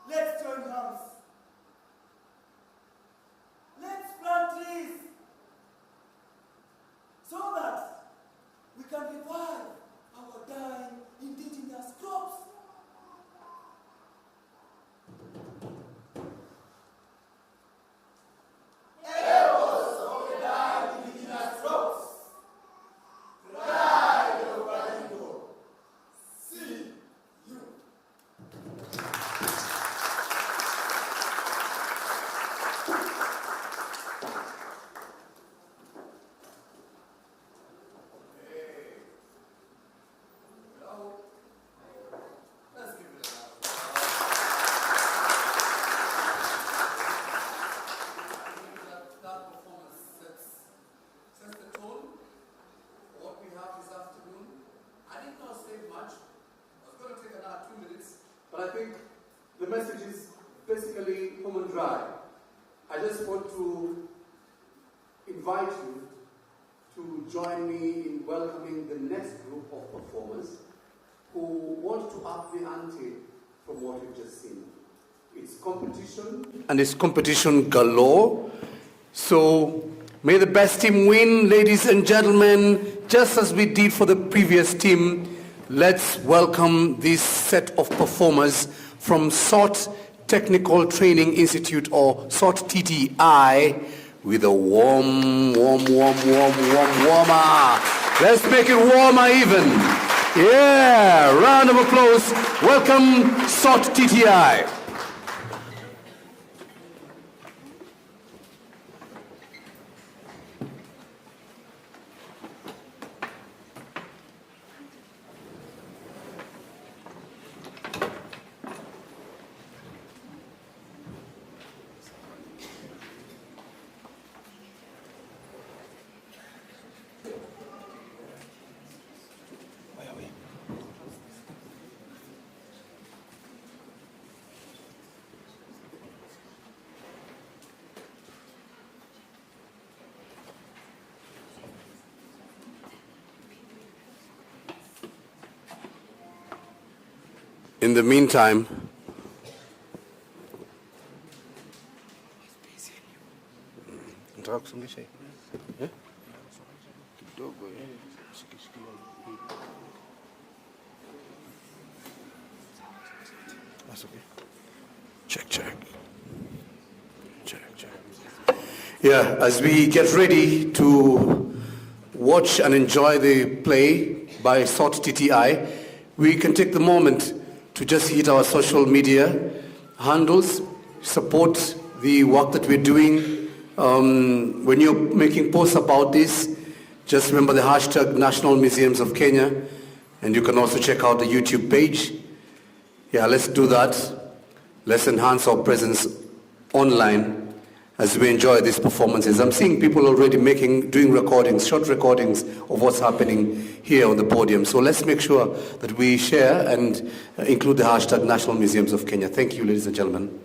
Let's join hands. Let's plant trees so that we can revive our dying indigenous crops. Echoes of the dying indigenous crops. Pride of Baringo. See you. But I think the message is basically home and dry. I just want to invite you to join me in welcoming the next group of performers who want to up the ante from what we've just seen. It's competition, and it's competition galore. So may the best team win, ladies and gentlemen, just as we did for the previous team. Let's welcome this set of performers from SOT Technical Training Institute, or SOT TTI, with a warmer. Let's make it warmer even. Yeah, round of applause. Welcome, SOT TTI. In the meantime, check. Yeah, as we get ready to watch and enjoy the play by SOT TTI, we can take the moment to just hit our social media handles, support the work that we're doing. When you're making posts about this, just remember the hashtag National Museums of Kenya, and you can also check out the YouTube page. Yeah, let's do that. Let's enhance our presence online as we enjoy these performances. I'm seeing people already doing recordings, short recordings of what's happening here on the podium. So let's make sure that we share and include the hashtag National Museums of Kenya. Thank you, ladies and gentlemen.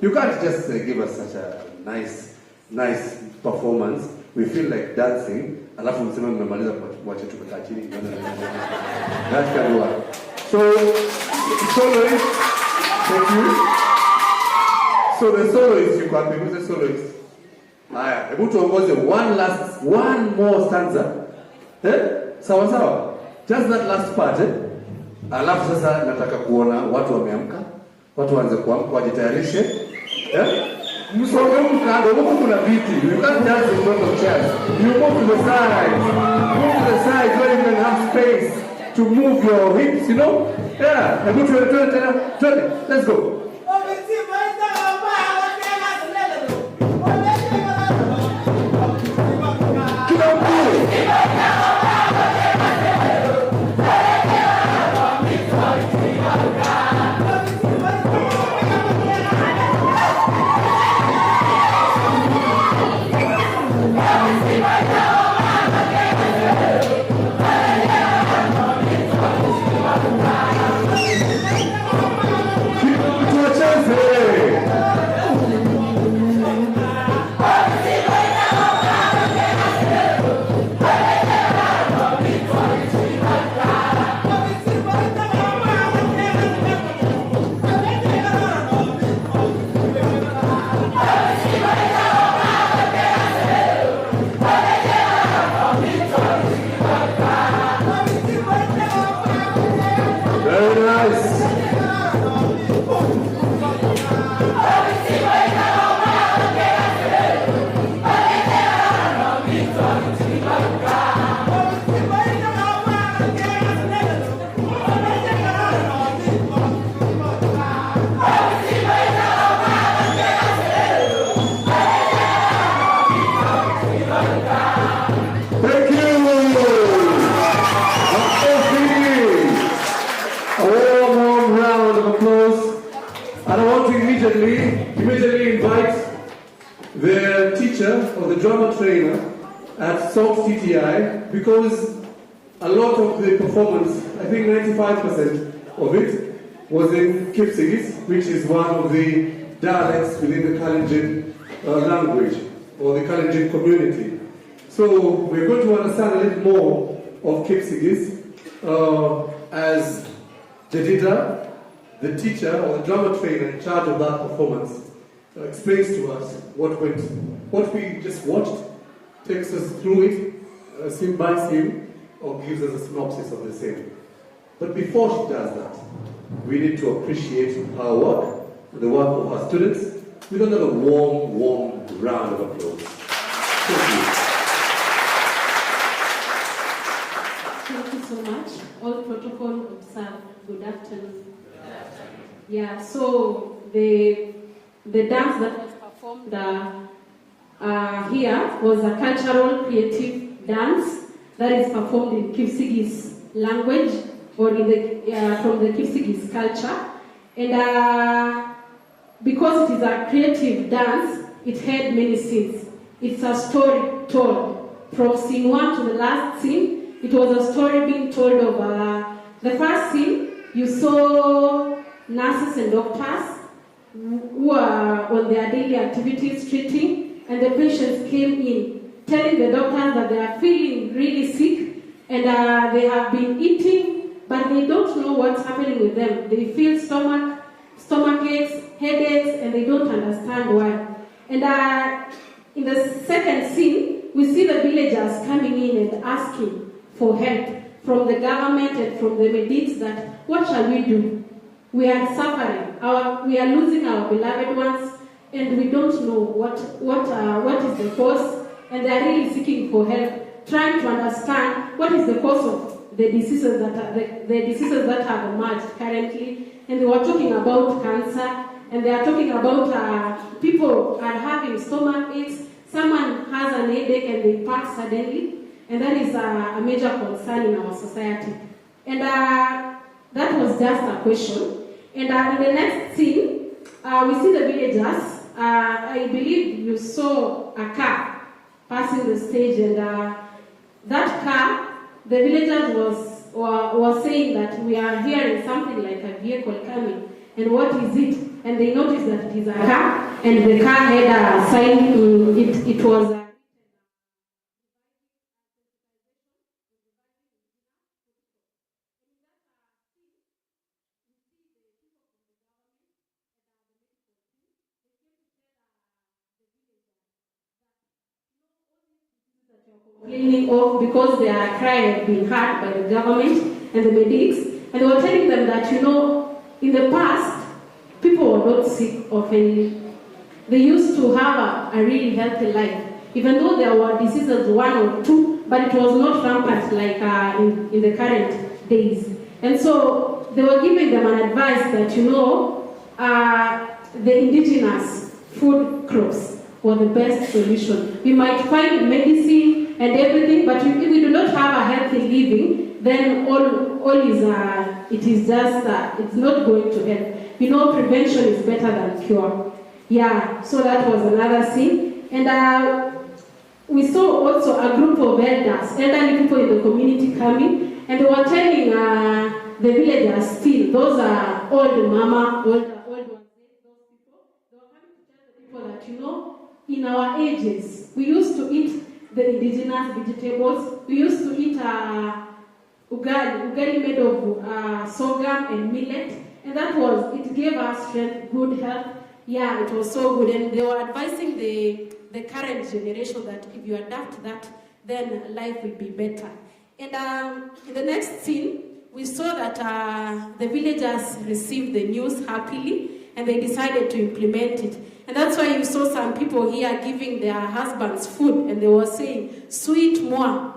You can't just give us such a nice performance. We feel like dancing. Alafu msema mmemaliza wacha tumekaa chini. That can work. So, soloist, thank you. So the soloist, you can be who's the soloist? Haya, hebu tuongoze one more stanza. Sawa sawa. Just that last part. Alafu sasa nataka kuona watu wameamka. Watu waanze kuamka, wajitayarishe. Msonge mkando, huko kuna viti. You can't dance in front of chairs. You move to the side. Move to the side where you can have space to move your hips, you know? Yeah. Let's go. Immediately invite the teacher or the drama trainer at SOT TTI, because a lot of the performance, I think 95% of it, was in Kipsigis, which is one of the dialects within the Kalenjin language or the Kalenjin community. So we're going to understand a little more of Kipsigis as Jedida, the teacher or the drama trainer in charge of that performance, explains to us what we just watched, takes us through it, scene by scene, or gives us a synopsis of the same. But before she does that, we need to appreciate her work, the work of our students, with another warm round of applause. Thank you. Thank you so much. All protocol observed. Good afternoon. Yeah, so the dance that was performed here was a cultural creative dance that is performed in Kipsigis language or in from the Kipsigis culture. And because it is a creative dance, it had many scenes. It's a story told. From scene 1 to the last scene, it was a story being told of the first scene. You saw nurses and doctors who are on their daily activities treating, and the patients came in telling the doctors that they are feeling really sick and they have been eating, but they don't know what's happening with them. They feel stomach aches, headaches, and they don't understand why. And in the second scene, we see the villagers coming in and asking for help from the government and from the medics that, what shall we do? We are suffering. We are losing our beloved ones, and we don't know what is the cause. And they are really seeking for help, trying to understand what is the cause of the diseases that have emerged currently. And they were talking about cancer, and they are talking about people are having stomach aches. Someone has an headache and they pass suddenly, and that is a major concern in our society. And that was just a question. And in the next scene, we see the villagers. I believe you saw a car passing the stage, and that car, the villagers was saying that we are hearing something like a vehicle coming. And what is it? And they noticed that it is a car, and the car had a sign, it was a complaining of because their cry had been heard by the government and the medics, and they were telling them that, in the past, people were not sick of any. They used to have a really healthy life, even though there were diseases, one or two, but it was not rampant like in the current days. And so they were giving them an advice that, the indigenous food crops were the best solution. We might find medicine and everything, but if we do not have a healthy living, then it's not going to help. Prevention is better than cure. Yeah, so that was another thing. And we saw also a group of elderly people in the community coming, and they were telling the villagers still, those are old mama, old ones, those people, they were coming to tell the people that, in our ages, we used to eat the indigenous vegetables. We used to eat ugali made of sorghum and millet, and it gave us strength, good health. Yeah, it was so good, and they were advising the current generation that if you adapt that, then life will be better. And in the next scene, we saw that the villagers received the news happily, and they decided to implement it. And that's why you saw some people here giving their husbands food, and they were saying, sweet moi.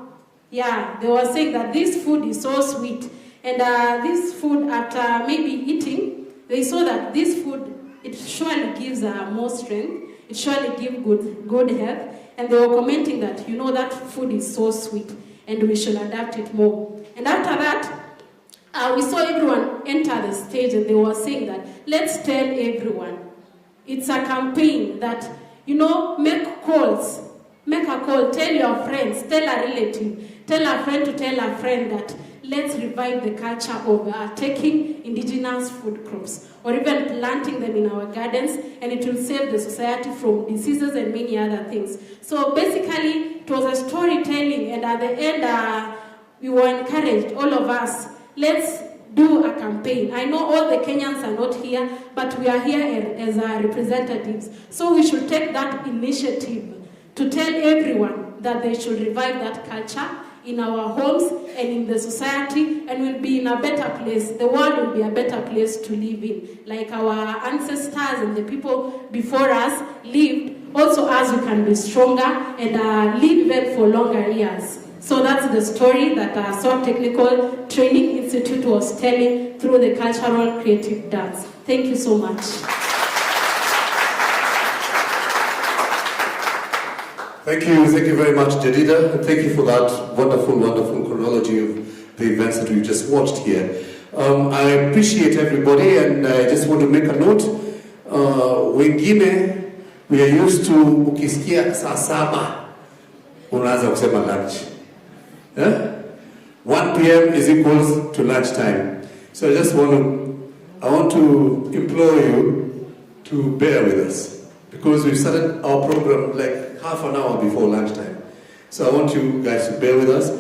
Yeah, they were saying that this food is so sweet. And this food, after maybe eating, they saw that this food, it surely gives more strength, it surely gives good health. And they were commenting that, that food is so sweet, and we should adapt it more. And after that, we saw everyone enter the stage, and they were saying that, let's tell everyone. It's a campaign that, make calls. Make a call, tell your friends, tell a relative, tell a friend to tell a friend that let's revive the culture of taking indigenous food crops, or even planting them in our gardens, and it will save the society from diseases and many other things. So basically, it was a storytelling, and at the end, we were encouraged, all of us, let's do a campaign. I know all the Kenyans are not here, but we are here as representatives. So we should take that initiative to tell everyone that they should revive that culture in our homes and in the society, and we'll be in a better place. The world will be a better place to live in. Like our ancestors and the people before us lived, also us we can be stronger and live even for longer years. So that's the story that SOT Technical Training Institute was telling through the cultural creative dance. Thank you so much. Thank you very much, Jadida, and thank you for that wonderful chronology of the events that we just watched here. I appreciate everybody, and I just want to make a note. Wengine, we are used to ukisikia saa saba, unaanza kusema lunch. 1 p.m. is equals to lunchtime. So I want to implore you to bear with us, because we've started our program like half an hour before lunchtime. So I want you guys to bear with us.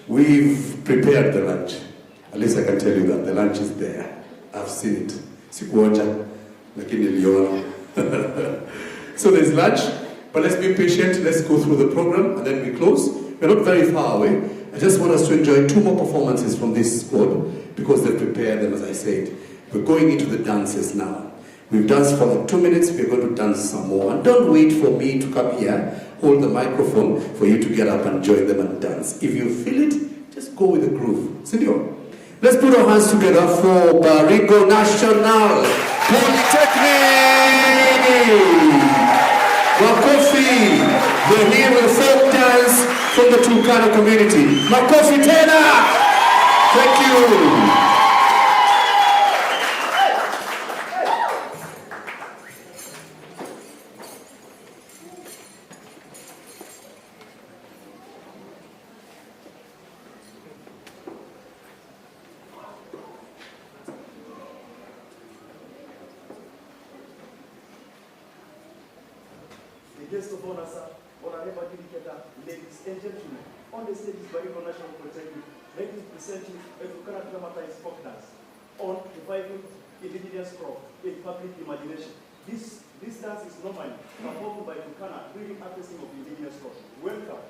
We've prepared the lunch. At least I can tell you that the lunch is there. I've seen it. Sikuonja, lakini niliona. So there's lunch, but let's be patient. Let's go through the program and then we close. We're not very far away. I just want us to enjoy 2 more performances from this squad, because they've prepared them, as I said. We're going into the dances now. We've danced for like 2 minutes, we're going to dance some more. And don't wait for me to come here, hold the microphone for you to get up and join them and dance. If you feel it, just go with the groove. Senor, let's put our hands together for Baringo National Polytechnic! Makofi! They're here with a folk dance from the Turkana community. Makofi Tena! Thank you! guest of honor, sir, honorable educator, ladies and gentlemen, on the stage is Baringo National Polytechnic. Let me present you a Turkana dramatized folk dance on reviving indigenous crop in public imagination. This dance is normally performed by Turkana during harvesting of indigenous crop. Welcome.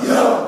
Yeah.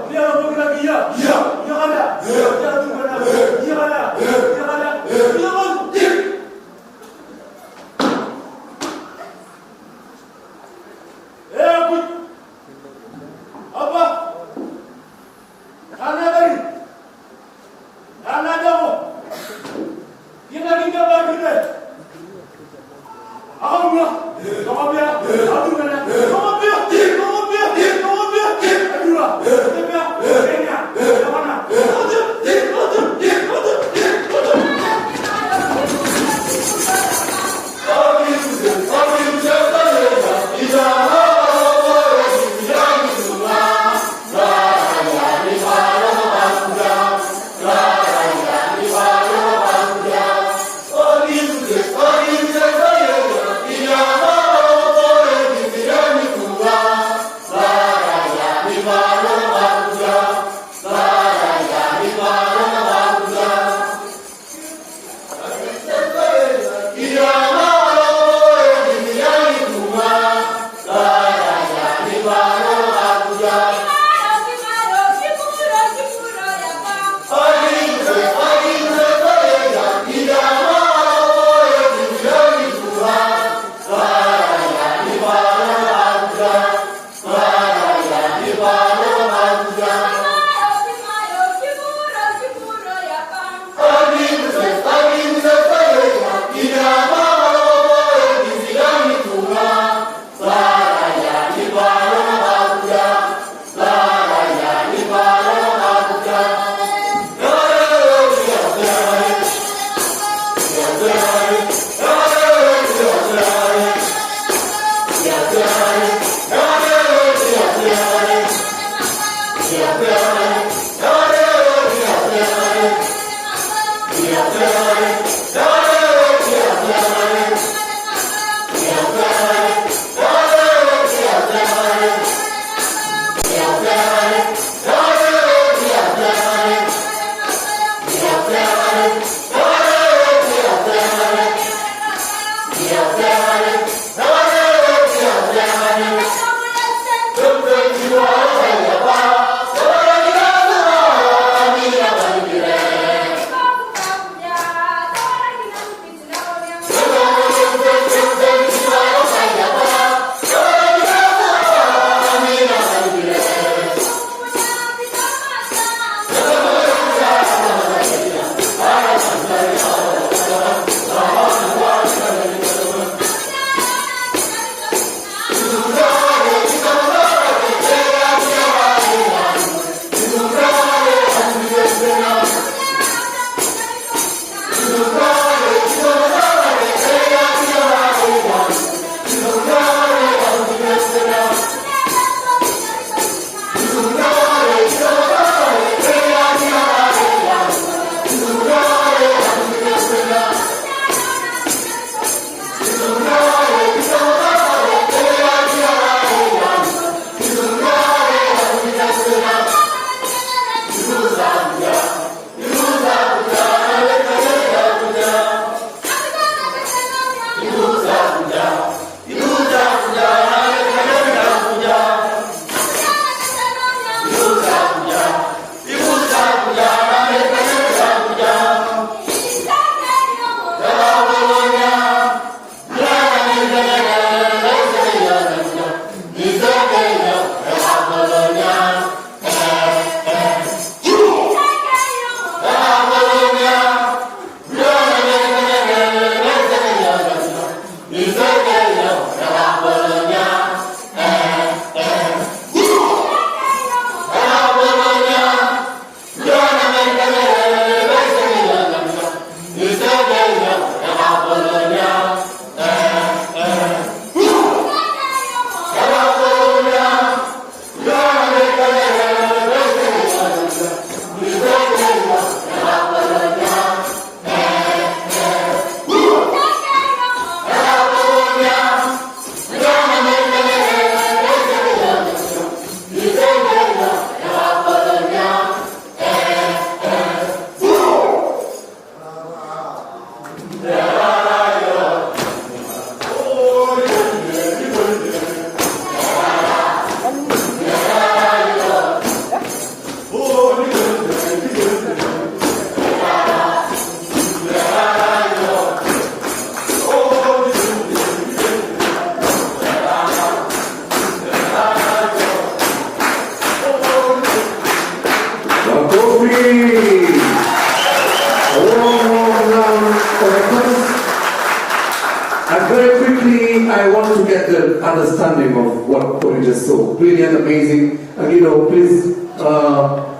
get the understanding of what Corey just saw. Brilliant, amazing. And please,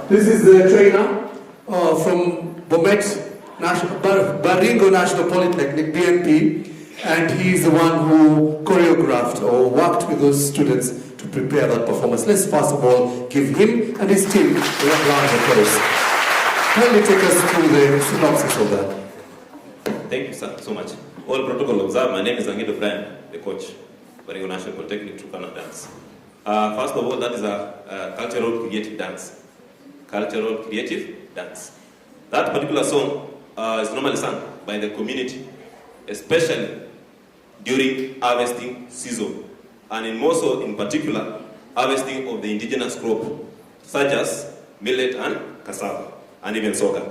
this is the trainer from Baringo National Polytechnic, BNP, and he's the one who choreographed or worked with those students to prepare that performance. Let's first of all give him and his team a round of applause. Kindly take us through the synopsis of that. Thank you, sir, so much. All protocol observed. My name is Angido Brian, the coach, Baringo National Polytechnic, Turkana Dance. First of all, that is a cultural creative dance. Cultural creative dance. That particular song is normally sung by the community, especially during harvesting season, and more so in particular, harvesting of the indigenous crop, such as millet and cassava, and even sorghum.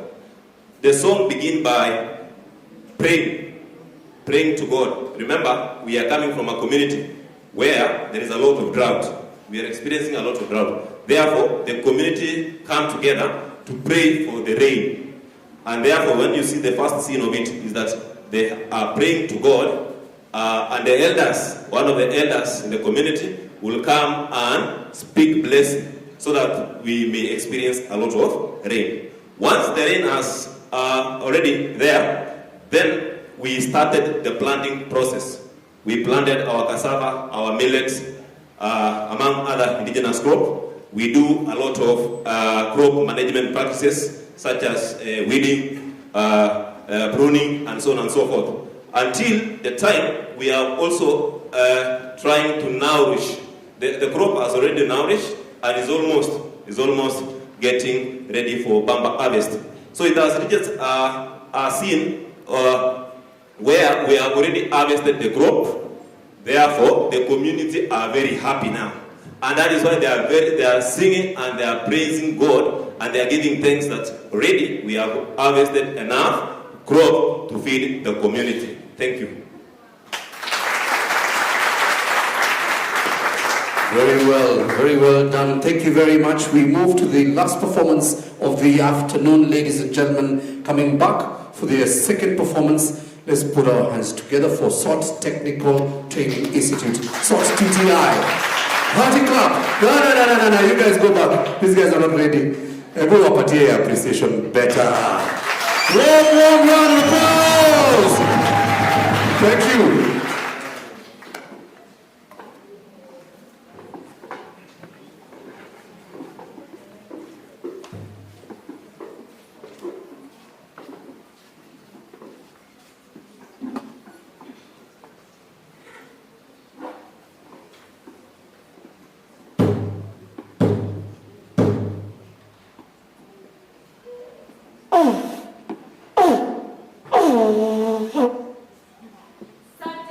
The song begins by praying to God. Remember, we are coming from a community where there is a lot of drought. We are experiencing a lot of drought. Therefore, the community come together to pray for the rain. And therefore, when you see the first scene of it, is that they are praying to God, and the elders, one of the elders in the community, will come and speak blessing so that we may experience a lot of rain. Once the rain is already there, then we started the planting process. We planted our cassava, our millets, among other indigenous crops. We do a lot of crop management practices, such as weeding, pruning, and so on and so forth. Until the time we are also trying to nourish. The crop has already nourished and is almost getting ready for bumper harvest. So it has reached a scene where we have already harvested the crop. Therefore, the community are very happy now. And that is why they are singing and they are praising God, and they are giving thanks that already we have harvested enough crop to feed the community. Thank you. Very well done. Thank you very much. We move to the last performance of the afternoon, ladies and gentlemen. Coming back for their second performance, let's put our hands together for SOT Technical Training Institute, SOT TTI. Party clap. No, you guys go back. These guys are not ready. Go up at your appreciation better. Warm round of applause. Thank you. SOT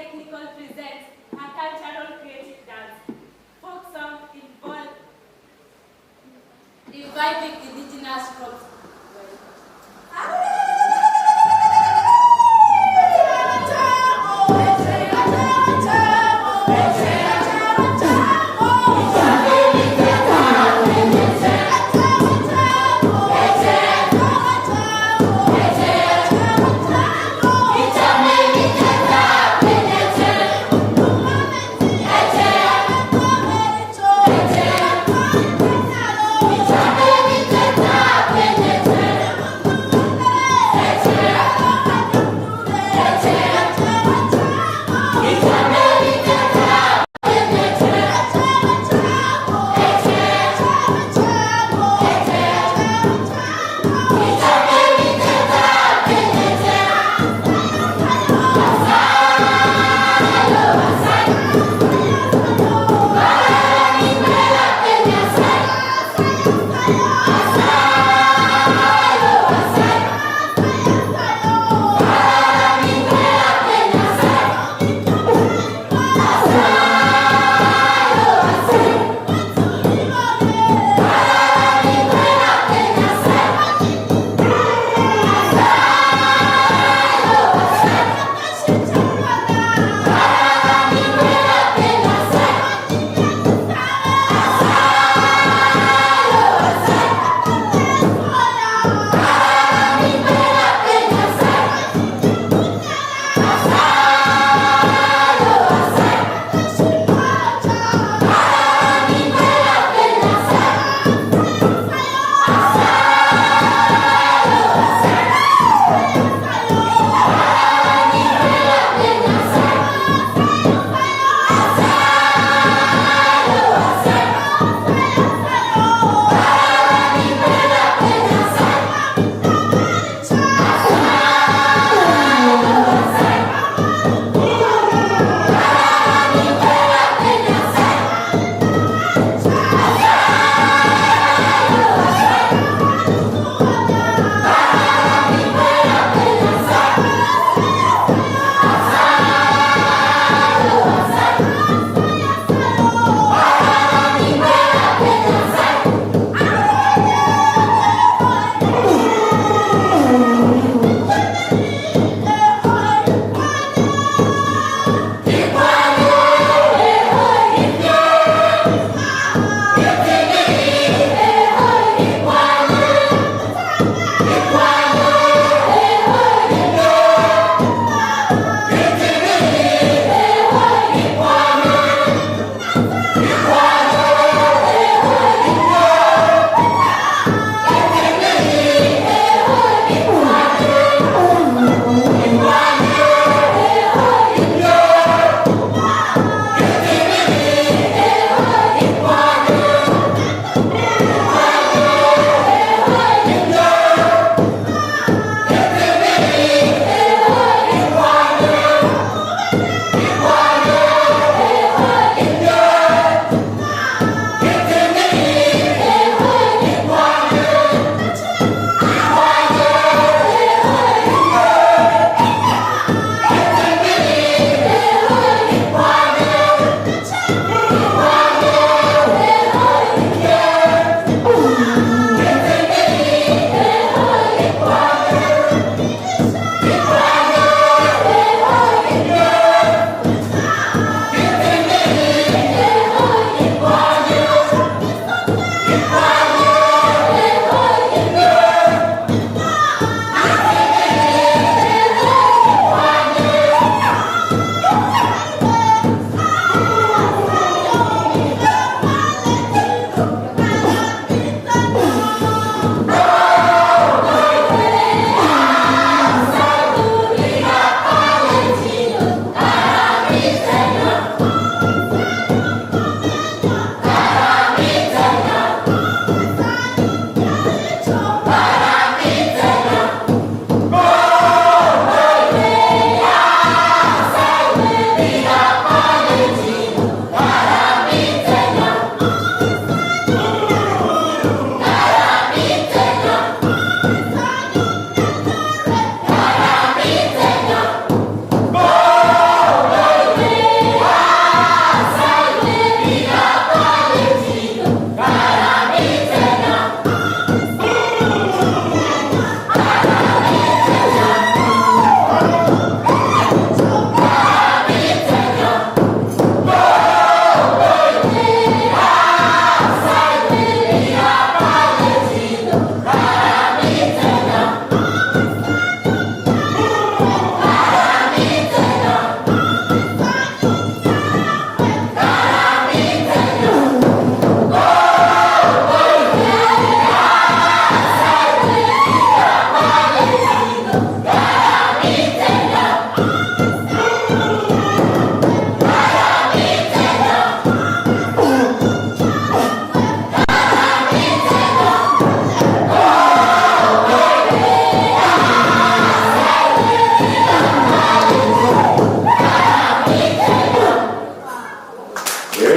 We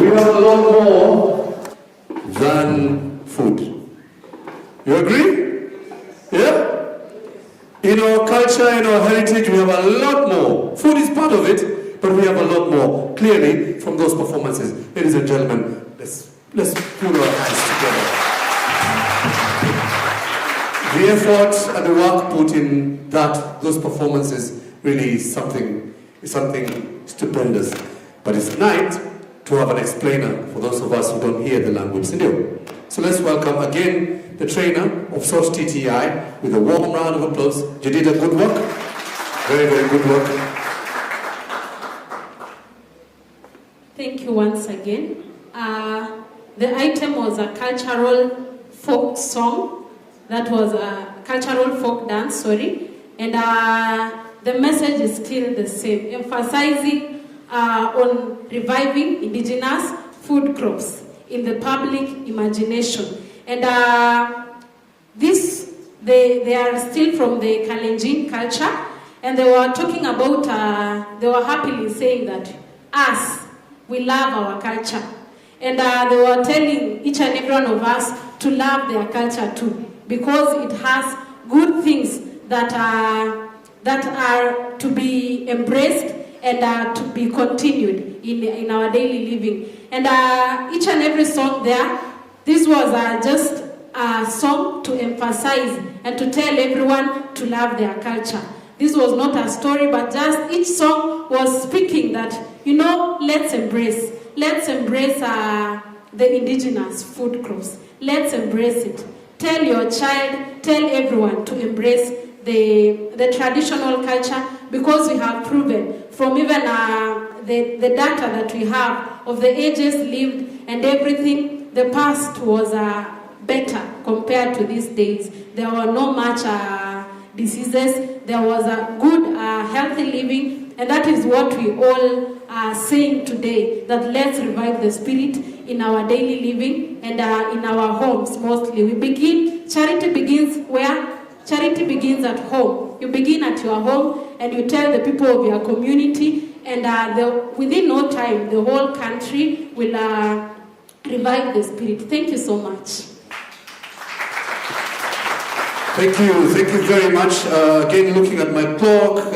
have a lot more than food. You agree? Yeah? In our culture, in our heritage, we have a lot more. Food is part of it, but we have a lot more, clearly, from those performances. Ladies and gentlemen, let's put our hands together. The effort and the work put in those performances really is something stupendous. But it's tonight to have an explainer for those of us who don't hear the language. So let's welcome again the trainer of SOT TTI with a warm round of applause. You did a good work. Very, very good work. Thank you once again. The item was a cultural folk song. That was a cultural folk dance, And the message is still the same, emphasizing on reviving indigenous food crops in the public imagination. And they are still from the Kalenjin culture, and they were talking about, they were happily saying that we love our culture. And they were telling each and every one of us to love their culture too, because it has good things that are to be embraced and to be continued in our daily living. And each and every song there, this was just a song to emphasize and to tell everyone to love their culture. This was not a story, but just each song was speaking that, let's embrace the indigenous food crops. Let's embrace it. Tell your child, tell everyone to embrace the traditional culture, because we have proven from even the data that we have of the ages lived and everything, the past was better compared to these days. There were no much diseases. There was a good, healthy living, and that is what we all are saying today, that let's revive the spirit in our daily living and in our homes mostly. Charity begins where? Charity begins at home. You begin at your home and you tell the people of your community, and within no time, the whole country will revive the spirit. Thank you so much. Thank you very much. Again, looking at my clock,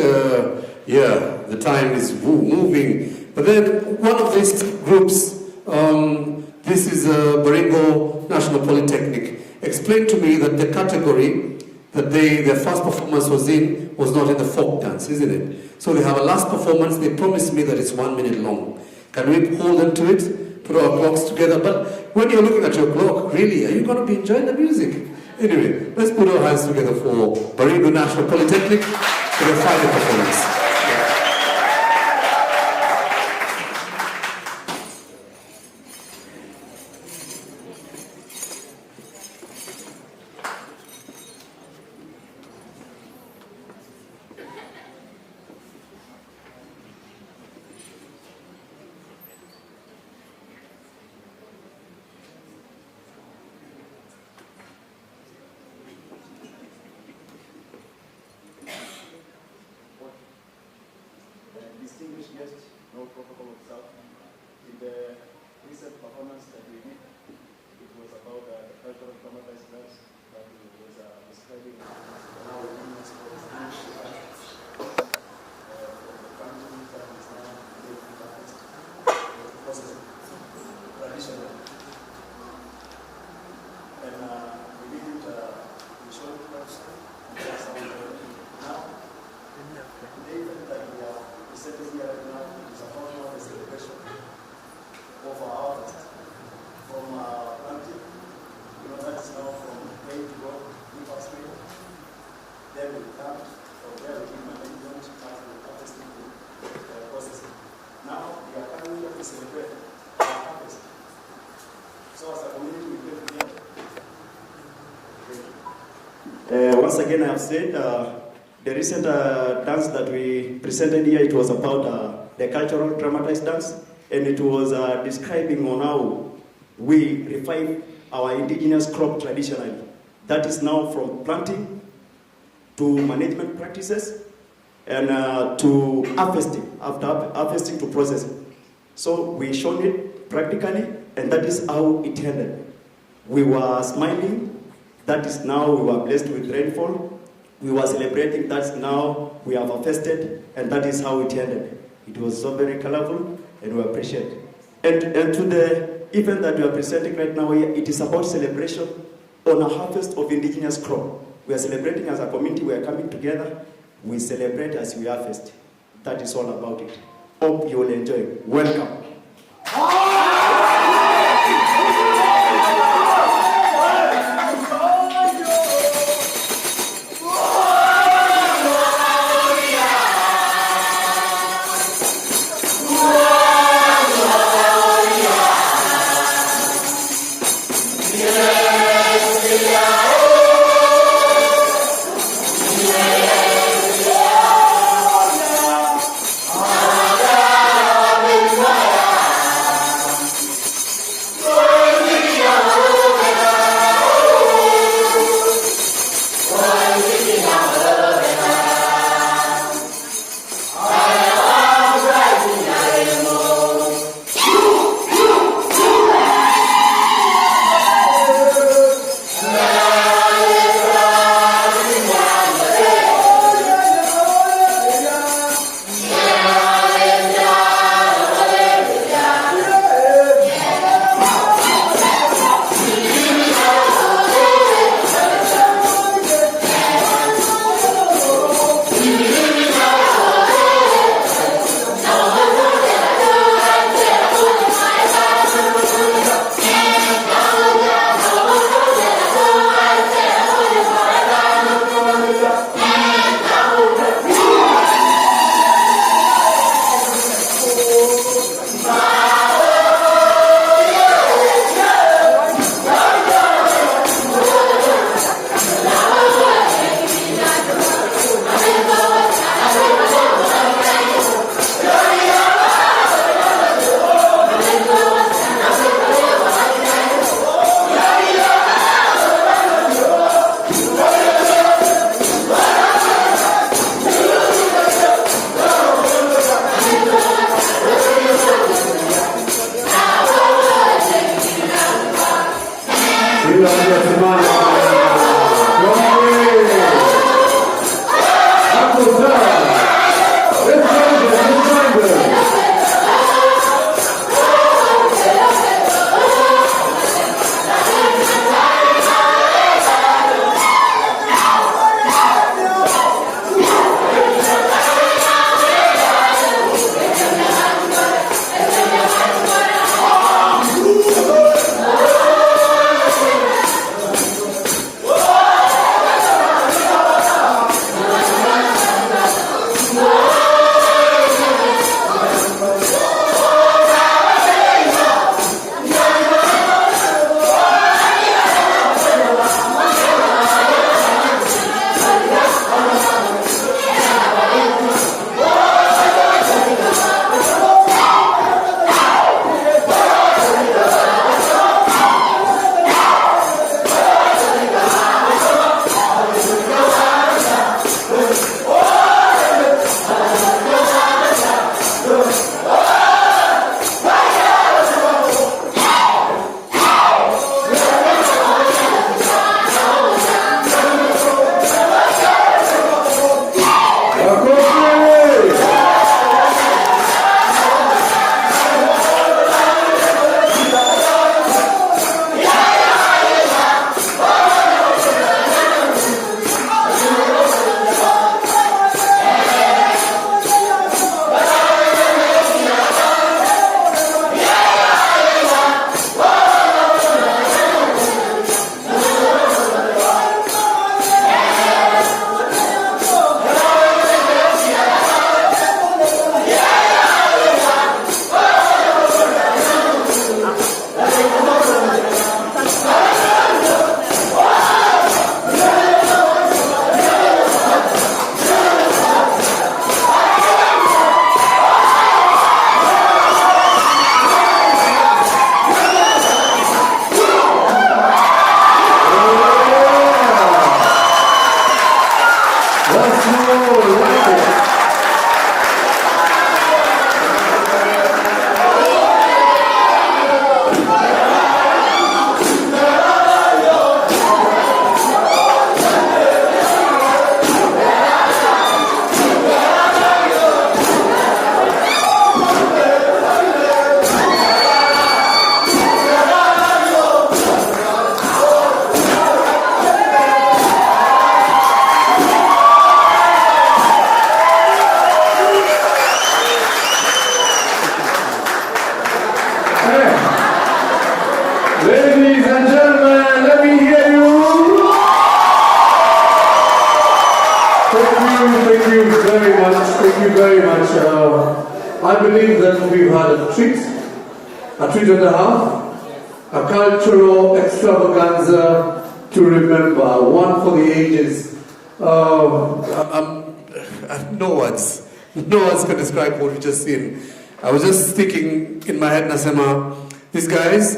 the time is moving. But then one of these groups, this is Baringo National Polytechnic, explained to me that the category that their first performance was not in the folk dance, isn't it? So they have a last performance. They promised me that it's 1 minute long. Can we hold them to it? Put our clocks together. But when you're looking at your clock, really, are you going to be enjoying the music? Anyway, let's put our hands together for Baringo National Polytechnic for their final performance. Distinguished guests, no protocol observed. In the recent performance that we did, it was about the cultural traumatized dance that was describing how humans were distinguished from the country that is now taking the process traditional. And we did it in short clips, and that's how we do it. Now, the event that we are presenting here right now is a formal celebration of our harvest from planting. That is now from rain to go, deep upstream. Then we plant, from there we give management as we harvesting the processing. Now we are coming here to celebrate our harvest. So as a community, we pray together. Once again, I have said the recent dance that we presented here, it was about the cultural dramatized dance, and it was describing on how we revive our indigenous crop traditionally. That is now from planting to management practices and to harvesting, after harvesting to processing. So we showed it practically, and that is how it ended. We were smiling, that is now we were blessed with rainfall. We were celebrating, that's now we have harvested, and that is how it ended. It was so very colorful, and we appreciate it. And to the event that we are presenting right now here, it is about celebration on a harvest of indigenous crop. We are celebrating as a community, we are coming together, we celebrate as we harvest. That is all about it. Hope you will enjoy. Welcome. Wow. you very much. I believe that we've had a treat and a half, a cultural extravaganza to remember, one for the ages. No words can describe what we just seen. I was just thinking in my head, Nasema, these guys,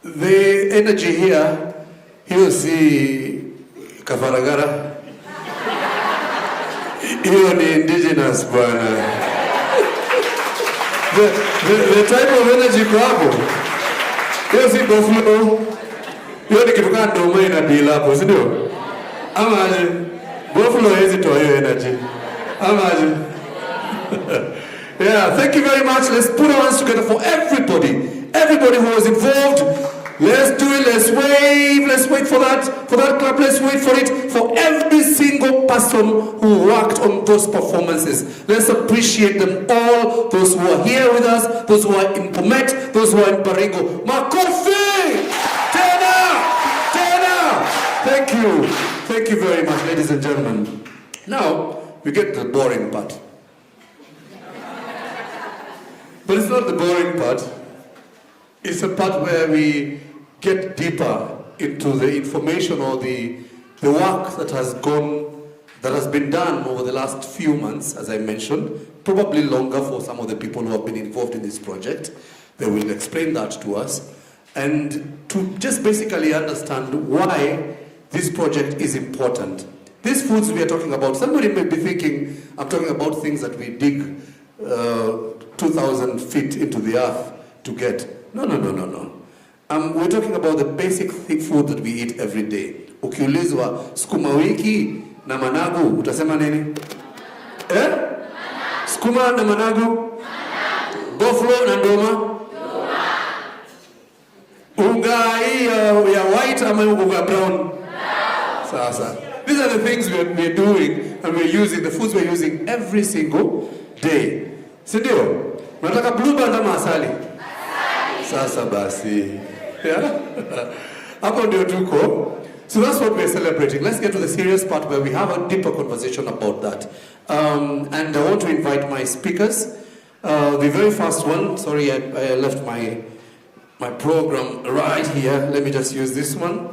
the energy here, you see Kafaragara, you the indigenous, bwana. The type of energy kwabo, you see buffalo, you ni kitu kama doma inadila hapo, si ndio? Ama buffalo hizi toa hiyo energy. Ama yeah, thank you very much. Let's put our hands together for everybody who was involved. Let's do it, let's wave, let's wait for that clap, let's wait for it, for every single person who worked on those performances. Let's appreciate them all, those who are here with us, those who are in Bomet, those who are in Baringo. Makofi! Tena! Thank you very much, ladies and gentlemen. Now, we get to the boring part. But it's not the boring part. It's a part where we get deeper into the information or the work that has been done over the last few months, as I mentioned, probably longer for some of the people who have been involved in this project. They will explain that to us. And to just basically understand why this project is important. These foods we are talking about, somebody may be thinking, I'm talking about things that we dig 2,000 feet into the earth to get. No. We're talking about the basic food that we eat every day. Ukiulizwa sukuma wiki na managu, utasema nini? Sukuma na managu? Buffalo na ndoma? Unga ya white ama unga brown? Sasa. These are the things we're doing and we're using, the foods we're using every single day. Sindio? Unataka blue band ama asali? Sasa basi. Yeah? Hapo ndio tuko. So that's what we're celebrating. Let's get to the serious part where we have a deeper conversation about that. And I want to invite my speakers. The very first one, sorry, I left my program right here. Let me just use this one.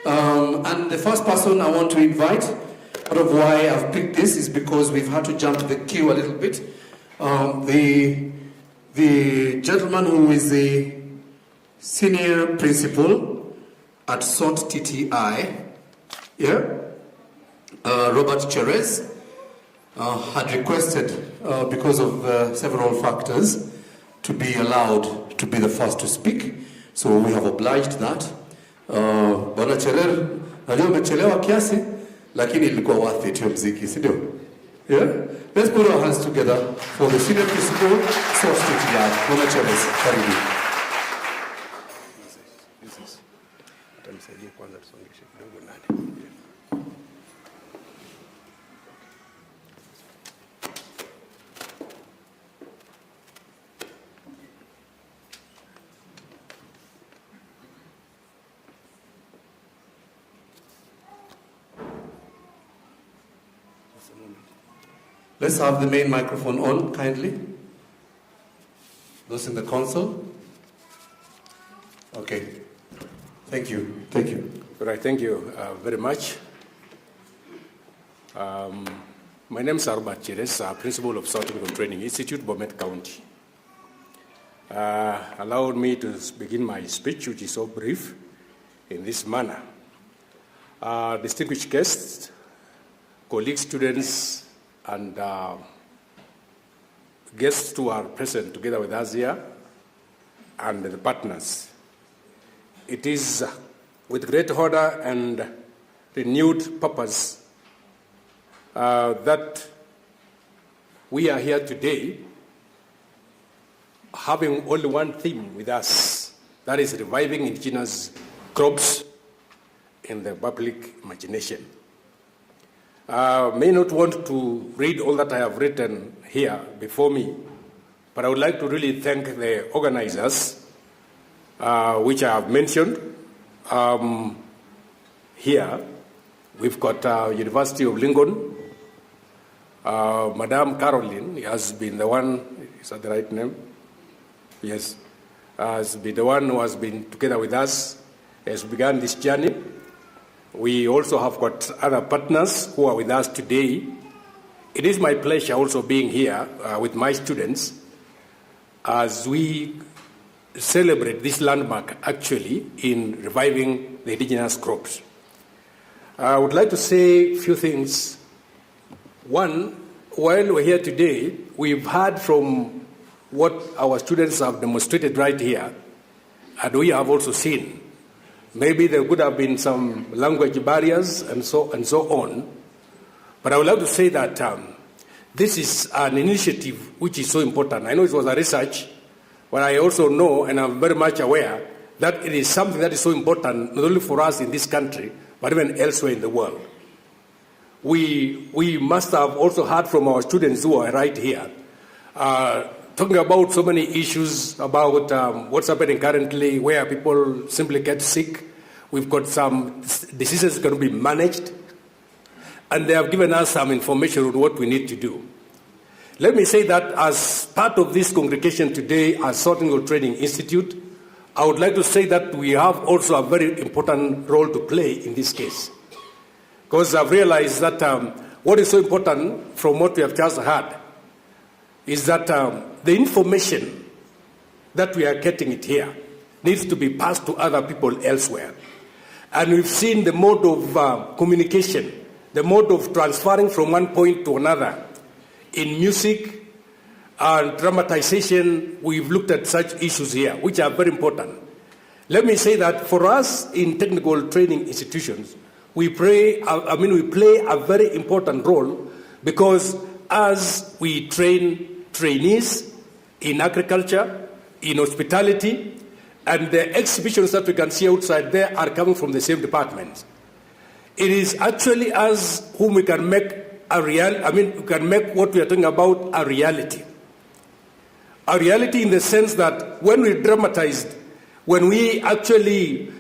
And the first person I want to invite, part of why I've picked this is because we've had to jump the queue a little bit. The gentleman who is the senior principal at SOT TTI, Robert Cherez, had requested, because of several factors, to be allowed to be the first to speak. So we have obliged that. Bwana Cherer, najua umechelewa kiasi, lakini ilikuwa worth it hiyo mziki, si ndio? Yeah? Let's put our hands together for the senior principal, SOT TTI, Bwana Cherez, karibu. Atamsaidia kwanza tusongeshe kidogo nani. Let's have the main microphone on, kindly. Those in the console. Okay. Thank you. All right, thank you very much. My name is Robert Cherez, Principal of SOT Training Institute, Bomet County. Allow me to begin my speech, which is so brief, in this manner. Distinguished guests, colleagues, students, and guests who are present together with us here, and the partners. It is with great honor and renewed purpose that we are here today, having only one theme with us, that is reviving indigenous crops in the public imagination. May not want to read all that I have written here before me, but I would like to really thank the organizers, which I have mentioned. Here, we've got University of Lincoln, Madame Caroline has been the one, is that the right name? Yes. Has been the one who has been together with us as we began this journey. We also have got other partners who are with us today. It is my pleasure also being here with my students as we celebrate this landmark actually in reviving the indigenous crops. I would like to say a few things. One, while we're here today, we've heard from what our students have demonstrated right here, and we have also seen. Maybe there could have been some language barriers and so on. But I would like to say that this is an initiative which is so important. I know it was a research, but I also know, and I'm very much aware, that it is something that is so important, not only for us in this country, but even elsewhere in the world. We must have also heard from our students who are right here, talking about so many issues about what's happening currently, where people simply get sick. We've got some diseases going to be managed, and they have given us some information on what we need to do. Let me say that as part of this congregation today at SOT Training Institute, I would like to say that we have also a very important role to play in this case. Because I've realized that what is so important from what we have just heard is that the information that we are getting it here needs to be passed to other people elsewhere. And we've seen the mode of communication, the mode of transferring from one point to another. In music and dramatization, we've looked at such issues here, which are very important. Let me say that for us in technical training institutions, we play a very important role because as we train trainees in agriculture, in hospitality, and the exhibitions that we can see outside there are coming from the same departments. It is actually us whom we can make we can make what we are talking about a reality. A reality in the sense that when we dramatized, when we actually,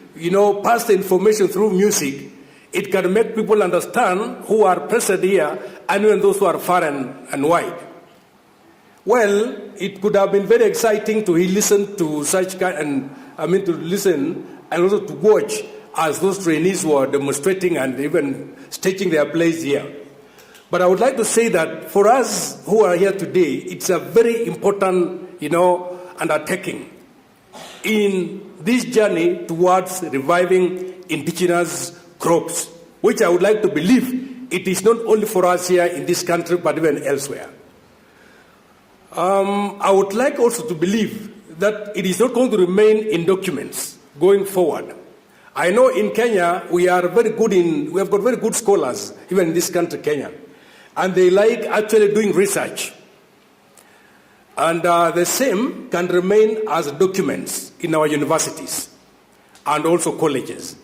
pass the information through music, it can make people understand who are present here and even those who are far and wide. Well, it could have been very exciting to listen to to listen and also to watch as those trainees were demonstrating and even staging their plays here. But I would like to say that for us who are here today, it's a very important, undertaking in this journey towards reviving indigenous crops, which I would like to believe it is not only for us here in this country, but even elsewhere. I would like also to believe that it is not going to remain in documents going forward. I know in Kenya, we have got very good scholars, even in this country, Kenya. And they like actually doing research. And the same can remain as documents in our universities and also colleges.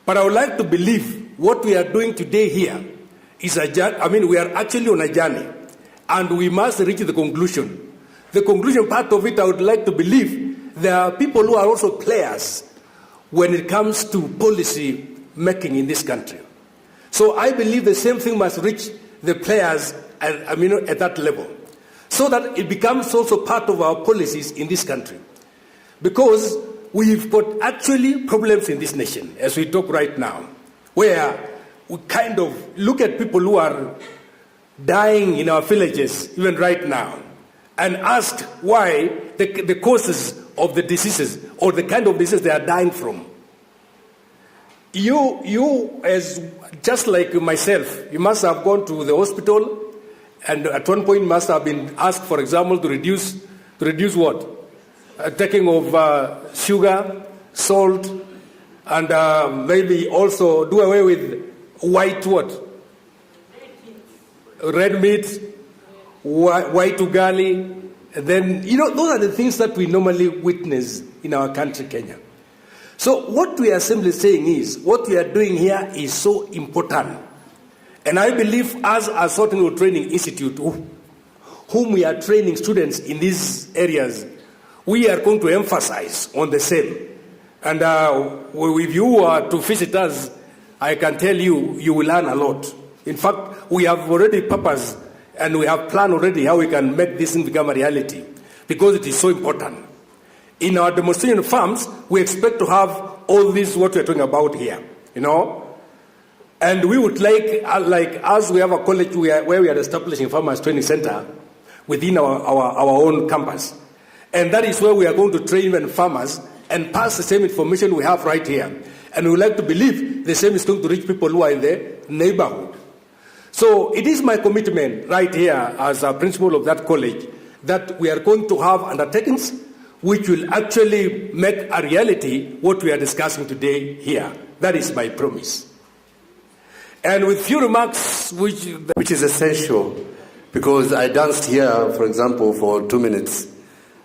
But I would like to believe what we are doing today here is we are actually on a journey. And we must reach the conclusion. The conclusion part of it, I would like to believe there are people who are also players when it comes to policy making in this country. So I believe the same thing must reach the players at that level, so that it becomes also part of our policies in this country. Because we've got actually problems in this nation, as we talk right now, where we kind of look at people who are dying in our villages, even right now, and ask why the causes of the diseases or the kind of diseases they are dying from. You as just like myself, you must have gone to the hospital and at one point must have been asked, for example, to reduce what? Taking of sugar, salt, and maybe also do away with white what? Red meat, white ugali. Then, those are the things that we normally witness in our country, Kenya. So what we are simply saying is, what we are doing here is so important. And I believe as a SOT Training Institute, whom we are training students in these areas, we are going to emphasize on the same. And if you are to visit us, I can tell you, you will learn a lot. In fact, we have already purposed, And we have planned already how we can make this thing become a reality, because it is so important. In our demonstration farms, we expect to have all this, what we're talking about here, you know. And we would like as we have a college where we are establishing farmers training center within our own campus. And that is where we are going to train even farmers and pass the same information we have right here. And we would like to believe the same is going to reach people who are in the neighborhood. So it is my commitment right here as a principal of that college that we are going to have undertakings which will actually make a reality what we are discussing today here. That is my promise. And with few remarks which is essential, because I danced here, for example, for 2 minutes,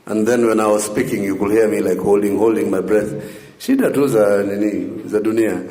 and then when I was speaking, you could hear me like holding my breath. Shida tu za nini, za dunia.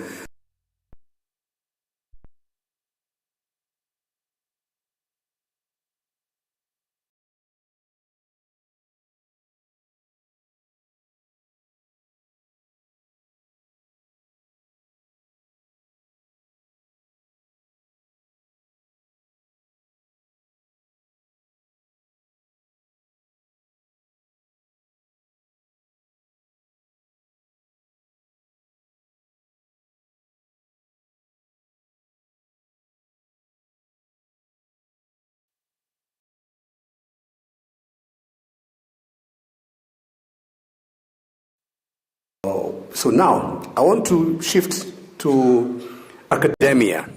So now, I want to shift to academia.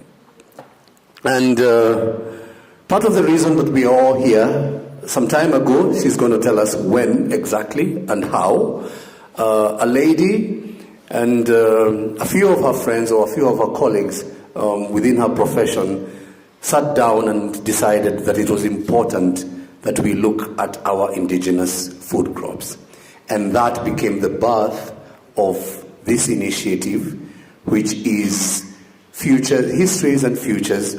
And part of the reason that we are all here, some time ago, she's going to tell us when exactly and how, a lady and a few of her friends or a few of her colleagues within her profession sat down and decided that it was important that we look at our indigenous food crops. And that became the birth of this initiative, which is Histories and Futures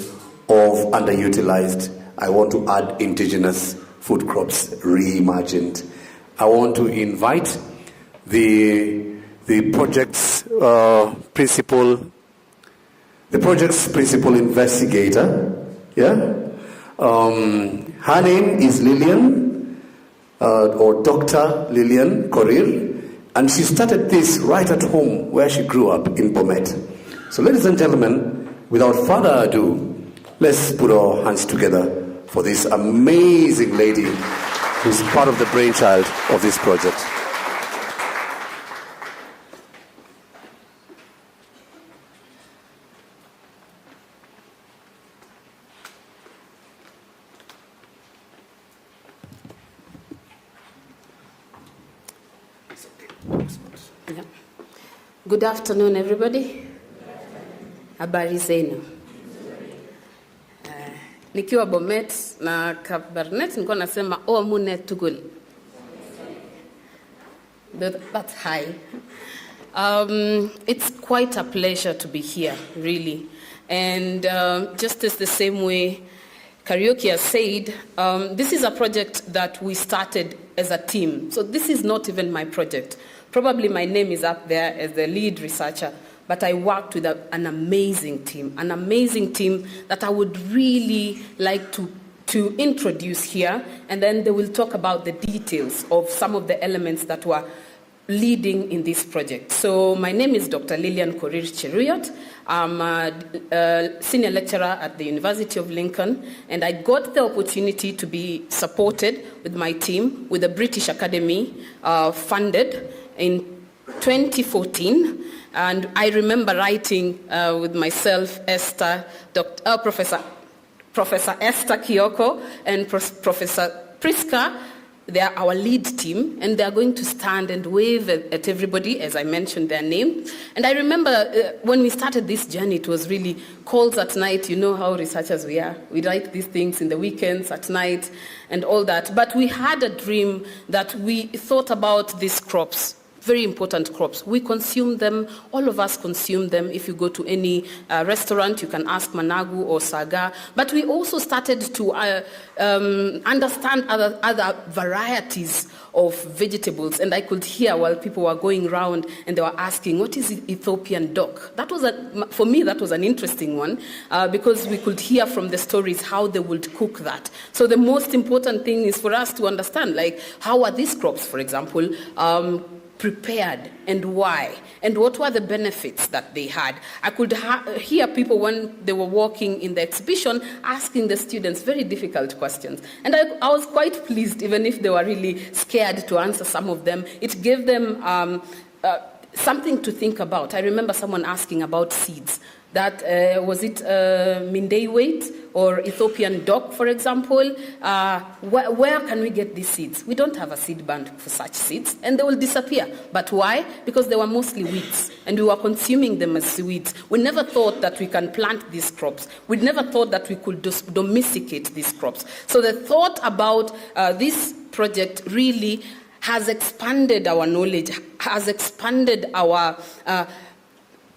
of Underutilized, I want to add indigenous food crops reimagined. I want to invite the project's principal investigator. Yeah, her name is Lillian, or Dr. Lillian Korir. And she started this right at home where she grew up in Bomet. So ladies and gentlemen, without further ado, let's put our hands together for this amazing lady who's part of the brainchild of this project. Good afternoon, everybody. Habari zenu. Nikiwa Bomet na Kabarnet nilikuwa nasema mune tugul. That's high. It's quite a pleasure to be here, really. And just as the same way Karaoke has said, this is a project that we started as a team. So this is not even my project. Probably my name is up there as the lead researcher, but I worked with an amazing team that I would really like to introduce here, and then they will talk about the details of some of the elements that were leading in this project. So my name is Dr. Lillian Korir Cheruyot. I'm a senior lecturer at the University of Lincoln, and I got the opportunity to be supported with my team with the British Academy funded in 2014, and I remember writing with myself, Professor Esther Kioko and Professor Priska. They are our lead team, and they are going to stand and wave at everybody as I mentioned their name. And I remember when we started this journey, it was really calls at night. You know how researchers we are. We write these things in the weekends, at night, and all that. But we had a dream that we thought about these crops, very important crops. We consume them, all of us consume them. If you go to any restaurant, you can ask managu or saga. But we also started to understand other varieties of vegetables, and I could hear while people were going around and they were asking, what is Ethiopian dock? That was, for me, that was an interesting one because we could hear from the stories how they would cook that. So the most important thing is for us to understand, like, how are these crops, for example, prepared and why, and what were the benefits that they had. I could hear people when they were walking in the exhibition asking the students very difficult questions, and I was quite pleased, even if they were really scared to answer some of them. It gave them something to think about. I remember someone asking about seeds. That was it Mindei weight or Ethiopian dock, for example? Where can we get these seeds? We don't have a seed bank for such seeds, and they will disappear. But why? Because they were mostly weeds, and we were consuming them as weeds. We never thought that we can plant these crops. We never thought that we could domesticate these crops. So the thought about this project really has expanded our knowledge, has expanded our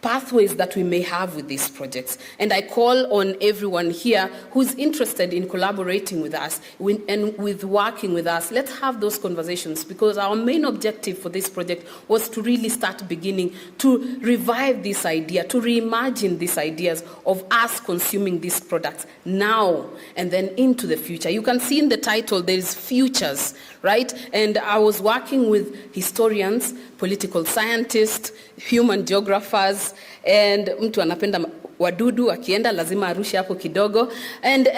pathways that we may have with these projects. And I call on everyone here who's interested in collaborating with us and with working with us. Let's have those conversations, because our main objective for this project was to really start beginning to revive this idea, to reimagine these ideas of us consuming these products now and then into the future. You can see in the title there is futures, right? And I was working with historians, political scientists, human geographers, and mtu anapenda wadudu akienda lazima arushe hapo kidogo. And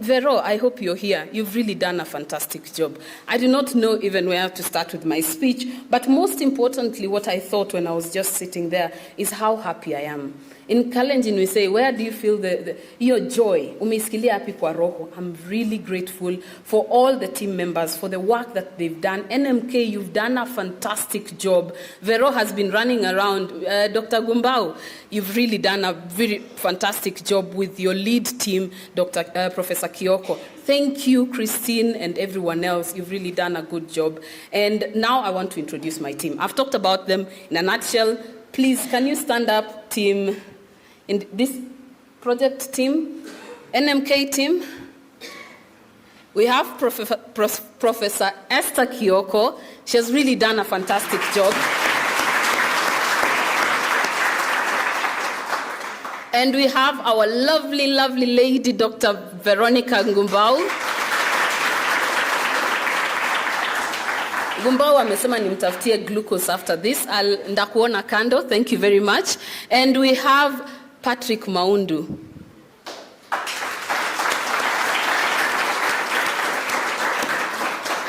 Vero, I hope you're here. You've really done a fantastic job. I do not know even where to start with my speech, but most importantly, what I thought when I was just sitting there is how happy I am. In Kalenjin, we say, where do you feel your joy? Umeisikilia hapi kwa roho. I'm really grateful for all the team members, for the work that they've done. NMK, you've done a fantastic job. Vero has been running around. Dr. Gumbau, you've really done a very fantastic job with your lead team, Professor Kioko. Thank you, Christine, and everyone else. You've really done a good job. And now I want to introduce my team. I've talked about them in a nutshell. Please, can you stand up, team? In this project team, NMK team, we have Professor Esther Kioko. She has really done a fantastic job. And we have our lovely, lovely lady, Dr. Veronica Ngumbau. Gumbau amesema nimtafutie glucose after this. Ndakuona kando. Thank you very much. And we have Patrick Maundu.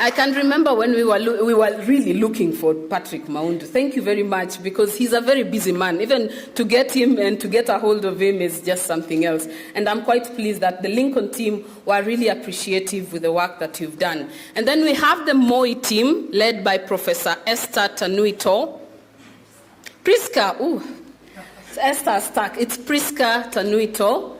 I can remember when we were really looking for Patrick Maundu. Thank you very much, because he's a very busy man. Even to get him and to get a hold of him is just something else. And I'm quite pleased that the Lincoln team were really appreciative with the work that you've done. And then we have the Moi team, led by Professor Esther Tanuito. Priska, Esther stuck. It's Priska Tanuito.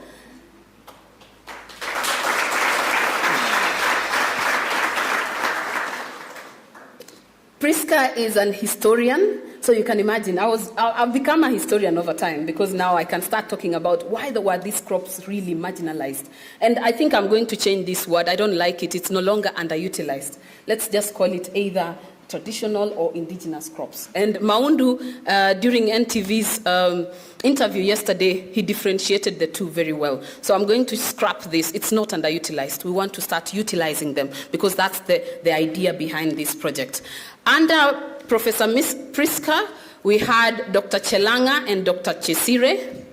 Priska is an historian, so you can imagine, I've become a historian over time, because now I can start talking about why were these crops really marginalized. And I think I'm going to change this word. I don't like it. It's no longer underutilized. Let's just call it either traditional or indigenous crops. And Maundu, during NTV's interview yesterday, he differentiated the two very well. So I'm going to scrap this. It's not underutilized. We want to start utilizing them, because that's the idea behind this project. Under Professor Miss Priska, we had Dr. Chelanga and Dr. Chesire.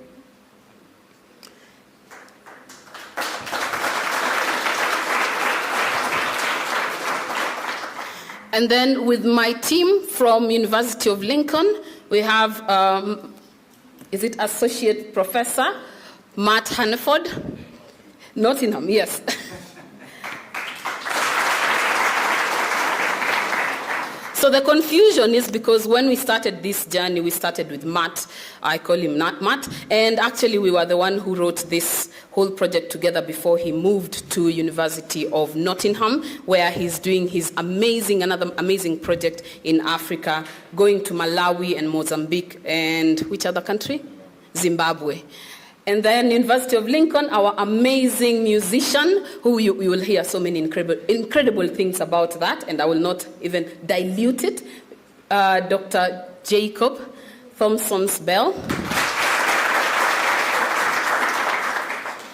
And then with my team from University of Lincoln, we have, Associate Professor Matt Hannaford? Nottingham, yes. So the confusion is because when we started this journey, we started with Matt. I call him Matt. And actually, we were the one who wrote this whole project together before he moved to University of Nottingham, where he's doing his another amazing project in Africa, going to Malawi and Mozambique and which other country? Zimbabwe. And then University of Lincoln, our amazing musician, who you will hear so many incredible things about that, and I will not even dilute it, Dr. Jacob Thompson's Bell.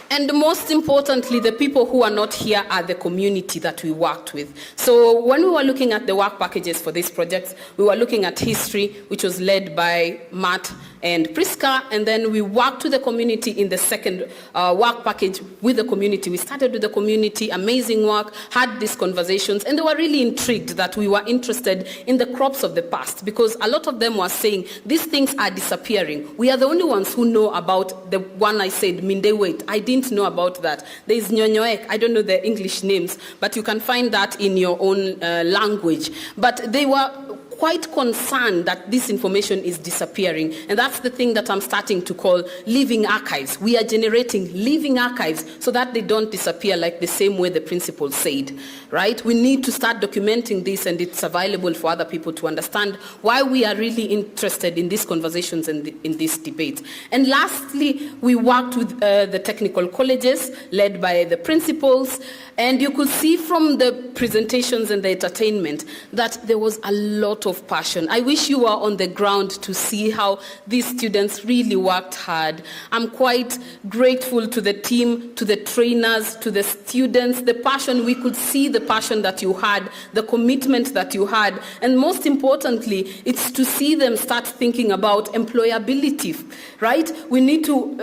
And most importantly, the people who are not here are the community that we worked with. So when we were looking at the work packages for this project, we were looking at history, which was led by Matt and Priska, and then we worked with the community in the second work package with the community. We started with the community, amazing work, had these conversations, and they were really intrigued that we were interested in the crops of the past, because a lot of them were saying, these things are disappearing. We are the only ones who know about the one I said, Mindewait. I didn't know about that. There is Nyonyoek. I don't know the English names, but you can find that in your own language. But they were quite concerned that this information is disappearing. And that's the thing that I'm starting to call living archives. We are generating living archives so that they don't disappear like the same way the principal said, right? We need to start documenting this, and it's available for other people to understand why we are really interested in these conversations and in this debate. And lastly, we worked with the technical colleges led by the principals, and you could see from the presentations and the entertainment that there was a lot of passion. I wish you were on the ground to see how these students really worked hard. I'm quite grateful to the team, to the trainers, to the students, the passion. We could see the passion that you had, the commitment that you had, and most importantly, it's to see them start thinking about employability, right? We need to,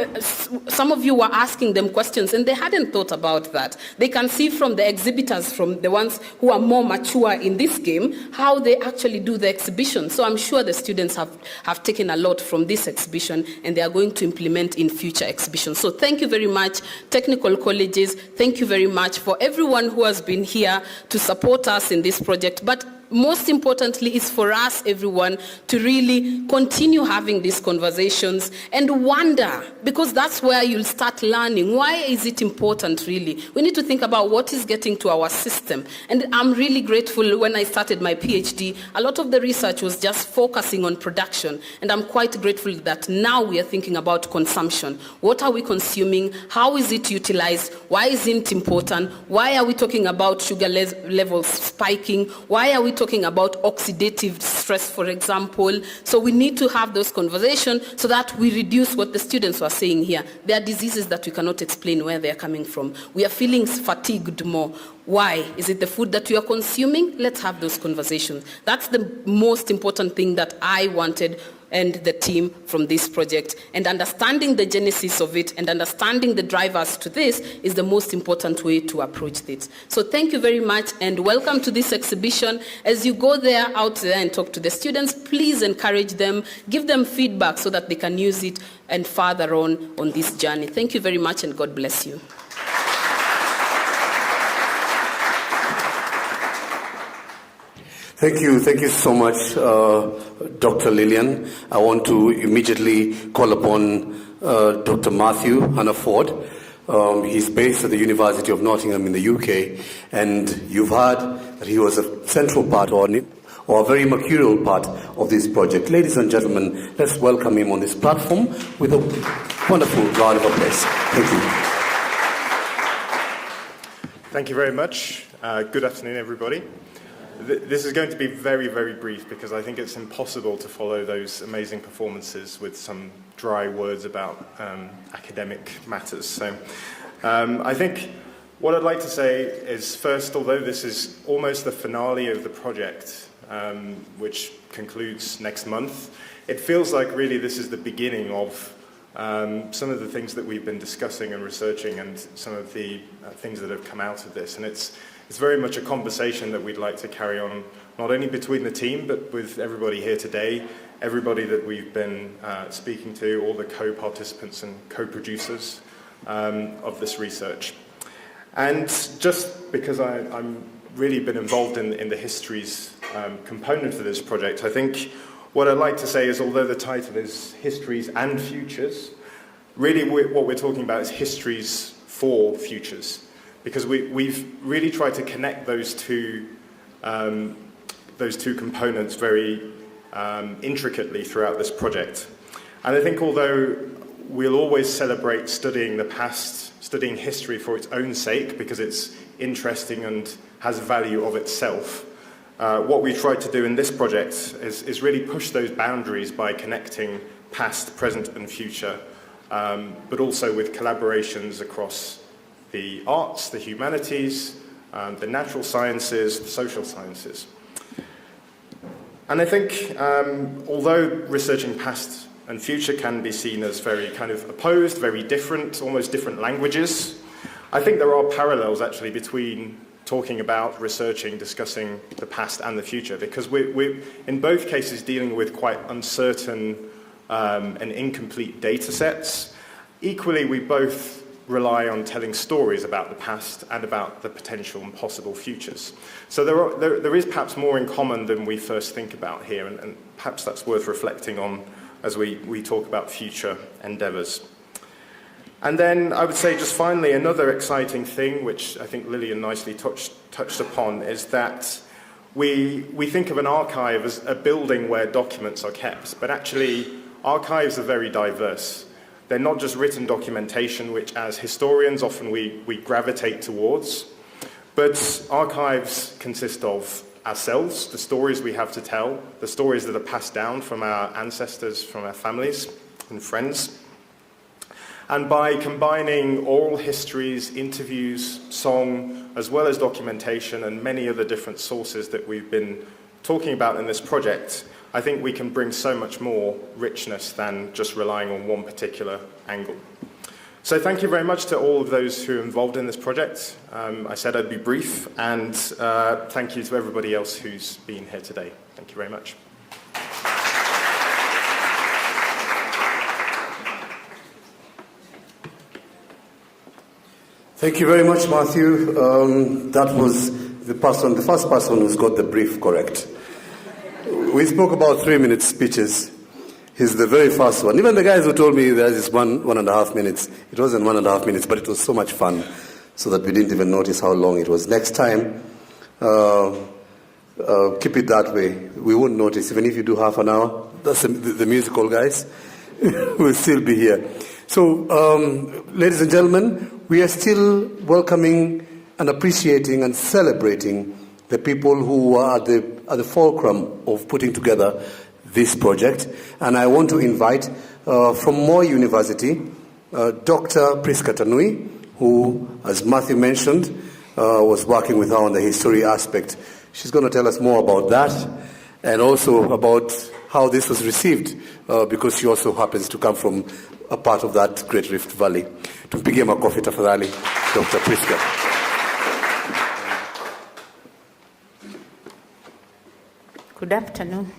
some of you were asking them questions and they hadn't thought about that. They can see from the exhibitors, from the ones who are more mature in this game, how they actually do the exhibition. So I'm sure the students have taken a lot from this exhibition, and they are going to implement in future exhibitions. So thank you very much, technical colleges. Thank you very much for everyone who has been here to support us in this project. But most importantly, is for us, everyone, to really continue having these conversations and wonder, because that's where you'll start learning. Why is it important, really? We need to think about what is getting to our system. And I'm really grateful when I started my PhD, a lot of the research was just focusing on production. And I'm quite grateful that now we are thinking about consumption. What are we consuming? How is it utilized? Why is it important? Why are we talking about sugar levels spiking? Why are we talking about oxidative stress, for example? So we need to have those conversations so that we reduce what the students were saying here. There are diseases that we cannot explain where they are coming from. We are feeling fatigued more. Why? Is it the food that we are consuming? Let's have those conversations. That's the most important thing that I wanted and the team from this project. And understanding the genesis of it and understanding the drivers to this is the most important way to approach this. So thank you very much and welcome to this exhibition. As you go there, out there and talk to the students, please encourage them, give them feedback so that they can use it and further on this journey. Thank you very much and God bless you. Thank you so much, Dr. Lillian. I want to immediately call upon Dr. Matthew Hannaford. He's based at the University of Nottingham in the UK, and you've heard that he was a central part or a very mercurial part of this project. Ladies and gentlemen, let's welcome him on this platform with a wonderful round of applause. Thank you. Thank you very much. Good afternoon, everybody. This is going to be very, very brief because I think it's impossible to follow those amazing performances with some dry words about academic matters. So I think what I'd like to say is, first, although this is almost the finale of the project, which concludes next month, it feels like really this is the beginning of some of the things that we've been discussing and researching and some of the things that have come out of this. And it's very much a conversation that we'd like to carry on, not only between the team, but with everybody here today, everybody that we've been speaking to, all the co-participants and co-producers of this research. And just because I'm really been involved in the Histories component of this project, I think what I'd like to say is, although the title is Histories and Futures, really what we're talking about is histories for futures. Because we've really tried to connect those two components very intricately throughout this project. And I think although we'll always celebrate studying the past, studying history for its own sake, because it's interesting and has value of itself. What we tried to do in this project is really push those boundaries by connecting past, present and future, but also with collaborations across the arts, the humanities, the natural sciences, the social sciences. And I think, although researching past and future can be seen as very kind of opposed, very different, almost different languages, I think there are parallels actually between talking about, researching, discussing the past and the future, because we're in both cases dealing with quite uncertain and incomplete data sets. Equally, we both rely on telling stories about the past and about the potential and possible futures. So there is perhaps more in common than we first think about here, and perhaps that's worth reflecting on as we talk about future endeavours. And then I would say just finally, another exciting thing, which I think Lillian nicely touched upon, is that we think of an archive as a building where documents are kept, but actually archives are very diverse. They're not just written documentation, which as historians often we gravitate towards, but archives consist of ourselves, the stories we have to tell, the stories that are passed down from our ancestors, from our families and friends. And by combining oral histories, interviews, song, as well as documentation and many other different sources that we've been talking about in this project, I think we can bring so much more richness than just relying on one particular angle. So thank you very much to all of those who are involved in this project. I said I'd be brief, and thank you to everybody else who's been here today. Thank you very much. Thank you very much, Matthew. That was the first person who's got the brief correct. We spoke about 3-minute speeches. He's the very first one. Even the guys who told me there is 1.5 minutes. It wasn't 1.5 minutes, but it was so much fun, so that we didn't even notice how long it was. Next time, keep it that way. We won't notice. Even if you do half an hour, that's the musical guys will still be here. So, ladies and gentlemen, we are still welcoming and appreciating and celebrating the people who are at the fulcrum of putting together this project. And I want to invite from Moi University, Dr. Priska Tanui, who, as Matthew mentioned, was working with her on the history aspect. She's going to tell us more about that, and also about how this was received, because she also happens to come from a part of that Great Rift Valley. Tumpigie makofi tafadhali, Dr. Priska. Good afternoon.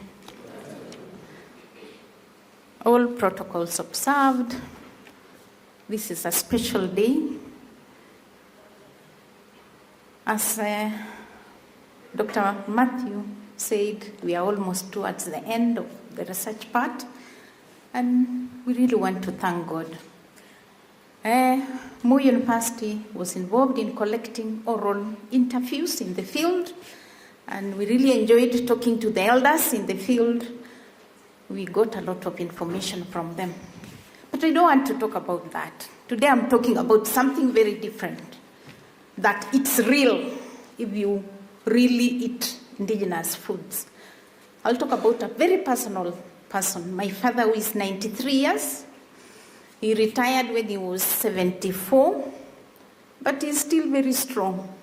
All protocols observed. This is a special day. As Dr. Matthew said, we are almost towards the end of the research part, and we really want to thank God. Moi University was involved in collecting oral interviews in the field, and we really enjoyed talking to the elders in the field. We got a lot of information from them. But I don't want to talk about that. Today I'm talking about something very different, that it's real if you really eat indigenous foods. I'll talk about a very personal person. My father, who is 93 years, he retired when he was 74, but he's still very strong.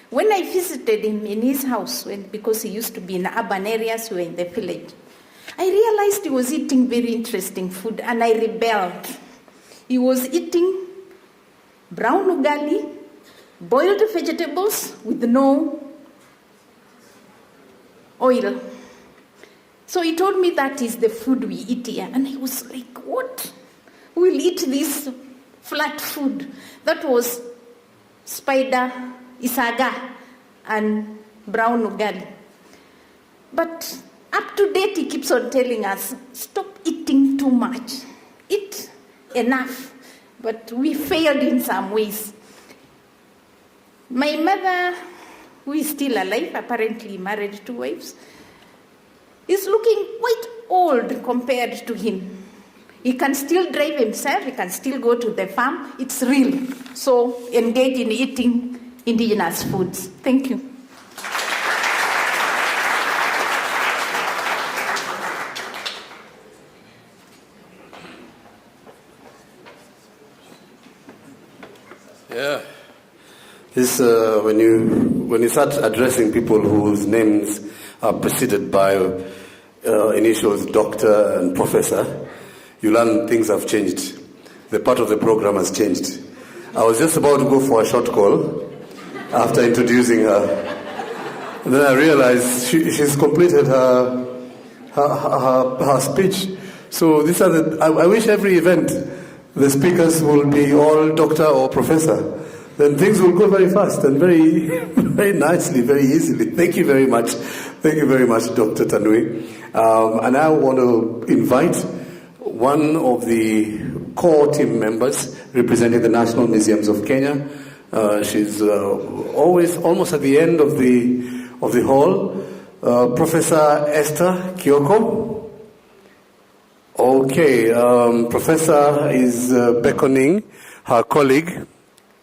When I visited him in his house, because he used to be in urban areas, we were in the village, I realized he was eating very interesting food, and I rebelled. He was eating brown ugali, boiled vegetables with no oil. So he told me that is the food we eat here. And I was like, what? We'll eat this flat food. That was spider, isaga, and brown ugali. But up to date, he keeps on telling us, stop eating too much. Eat enough. But we failed in some ways. My mother, who is still alive, apparently married 2 wives, is looking quite old compared to him. He can still drive himself, he can still go to the farm. It's real. So engage in eating indigenous foods. Thank you. Yeah. This when you start addressing people whose names are preceded by initials doctor and professor, you learn things have changed. The part of the program has changed. I was just about to go for a short call after introducing her. And then I realized she's completed her speech. So these are I wish every event the speakers will be all doctor or professor. Then things will go very fast and very, very nicely, very easily. Thank you very much. Thank you very much, Dr. Tanui. And I want to invite one of the core team members representing the National Museums of Kenya. She's always almost at the end of the hall. Professor Esther Kioko. Okay, Professor is beckoning her colleague.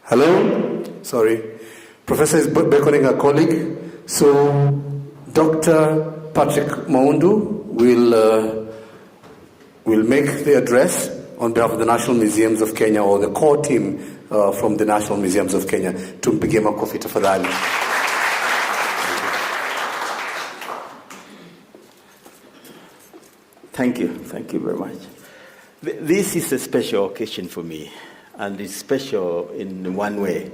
Hello? Sorry. Professor is beckoning her colleague. So Dr. Patrick Maundu will make the address on behalf of the National Museums of Kenya, or the core team from the National Museums of Kenya. Tumpige makofi tafadhali. Thank you very much. This is a special occasion for me, and it's special in one way.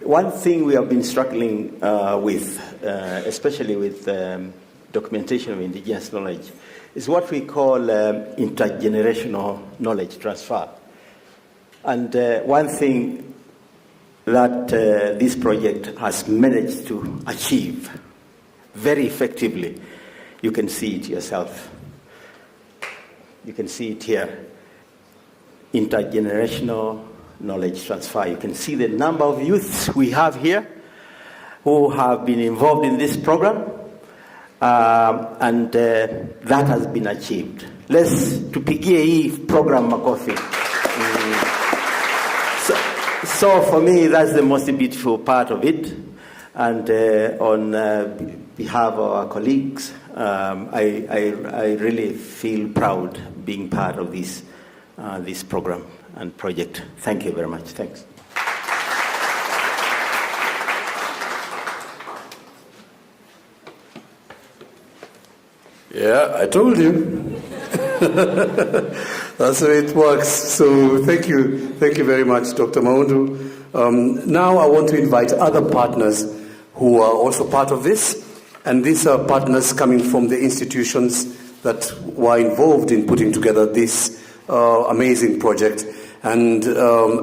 One thing we have been struggling with, especially with documentation of indigenous knowledge, is what we call intergenerational knowledge transfer. And one thing that this project has managed to achieve very effectively, you can see it yourself. You can see it here. Intergenerational knowledge transfer. You can see the number of youths we have here who have been involved in this program, and that has been achieved. Let's tupigie hii program makofi. So for me, that's the most beautiful part of it. And on behalf of our colleagues, I really feel proud being part of this program and project. Thank you very much. Thanks. Yeah, I told you. That's the way it works. So thank you very much, Dr. Maundu. Now I want to invite other partners who are also part of this, and these are partners coming from the institutions that were involved in putting together this amazing project. And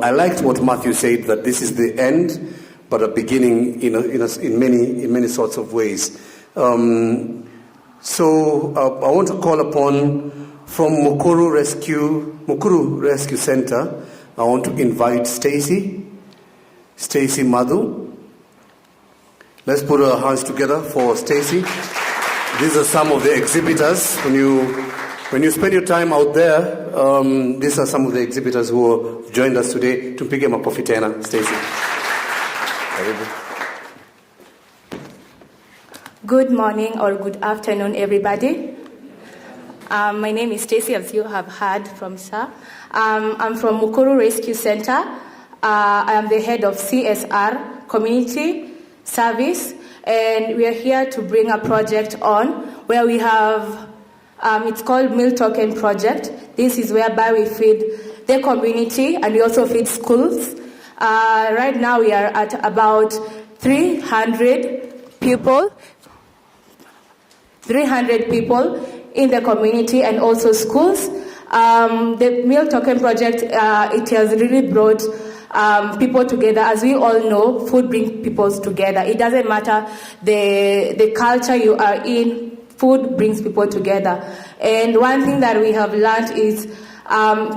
I liked what Matthew said, that this is the end, but a beginning in many sorts of ways. So I want to call upon from Mukuru Rescue Center. I want to invite Stacy Madhu. Let's put our hands together for Stacy. These are some of the exhibitors. When you spend your time out there, these are some of the exhibitors who have joined us today. Tumpige makofi tena, Stacy. Good morning or good afternoon, everybody. My name is Stacy, as you have heard from Sir. I'm from Mukuru Rescue Center. I am the head of CSR, Community Service, and we are here to bring a project on where we have, it's called Meal Token Project. This is whereby we feed the community and we also feed schools. Right now we are at about 300 people in the community and also schools. The Meal Token Project, it has really brought people together. As we all know, food brings people together. It doesn't matter the culture you are in, food brings people together. And one thing that we have learned is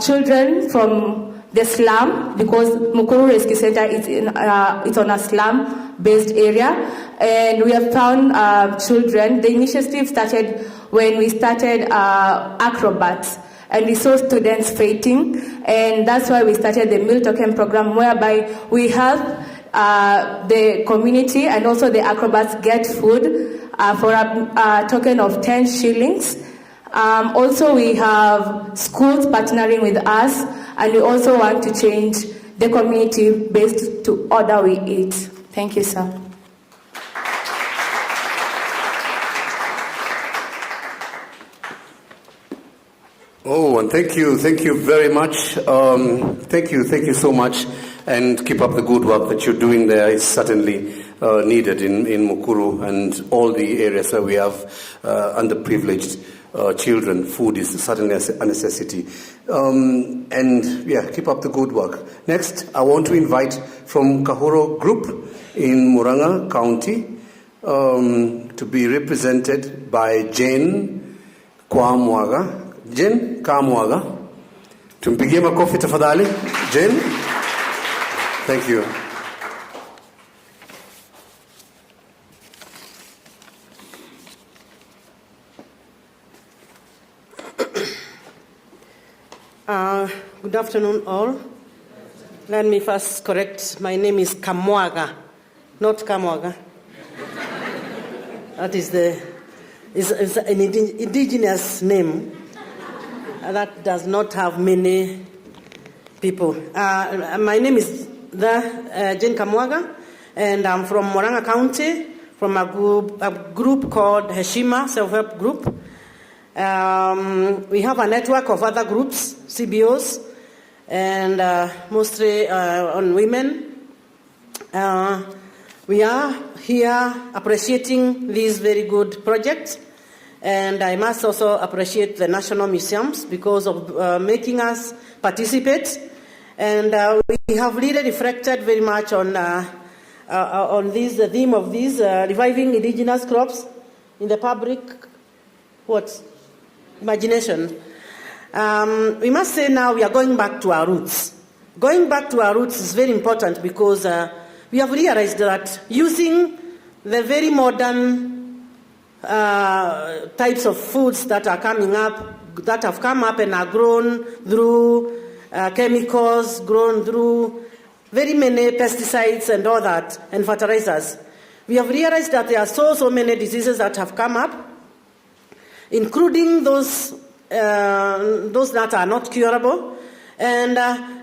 children from the slum, because Mukuru Rescue Center is it's on a slum-based area, and we have found children. The initiative started when we started acrobats, and we saw students fainting, and that's why we started the meal token program, whereby we help the community and also the acrobats get food for a token of 10 shillings. Also, we have schools partnering with us, and we also want to change the community based to order we eat. Thank you, sir. Oh, and thank you very much. Thank you so much, and keep up the good work that you're doing there. It's certainly needed in Mukuru and all the areas where we have underprivileged children. Food is certainly a necessity. And yeah, keep up the good work. Next, I want to invite from Kahuro Group in Murang'a County to be represented by Jane Kwamwaga. Jane Kamwaga. Tumpigie makofi tafadhali. Jane. Thank you. Good afternoon, all. Let me first correct. My name is Kamwaga, not Kamwaga. That is an indigenous name that does not have many people. My name is Jane Kamwaga, and I'm from Murang'a County, from a group called Heshima Self-Help Group. We have a network of other groups, CBOs, and mostly on women. We are here appreciating this very good project, and I must also appreciate the National Museums because of making us participate. And we have really reflected very much on this, the theme of this, reviving indigenous crops in the public imagination. We must say now we are going back to our roots. Going back to our roots is very important because we have realized that using the very modern types of foods that are coming up, that have come up and are grown through chemicals, grown through very many pesticides and all that, and fertilizers. We have realized that there are so many diseases that have come up, including those that are not curable. And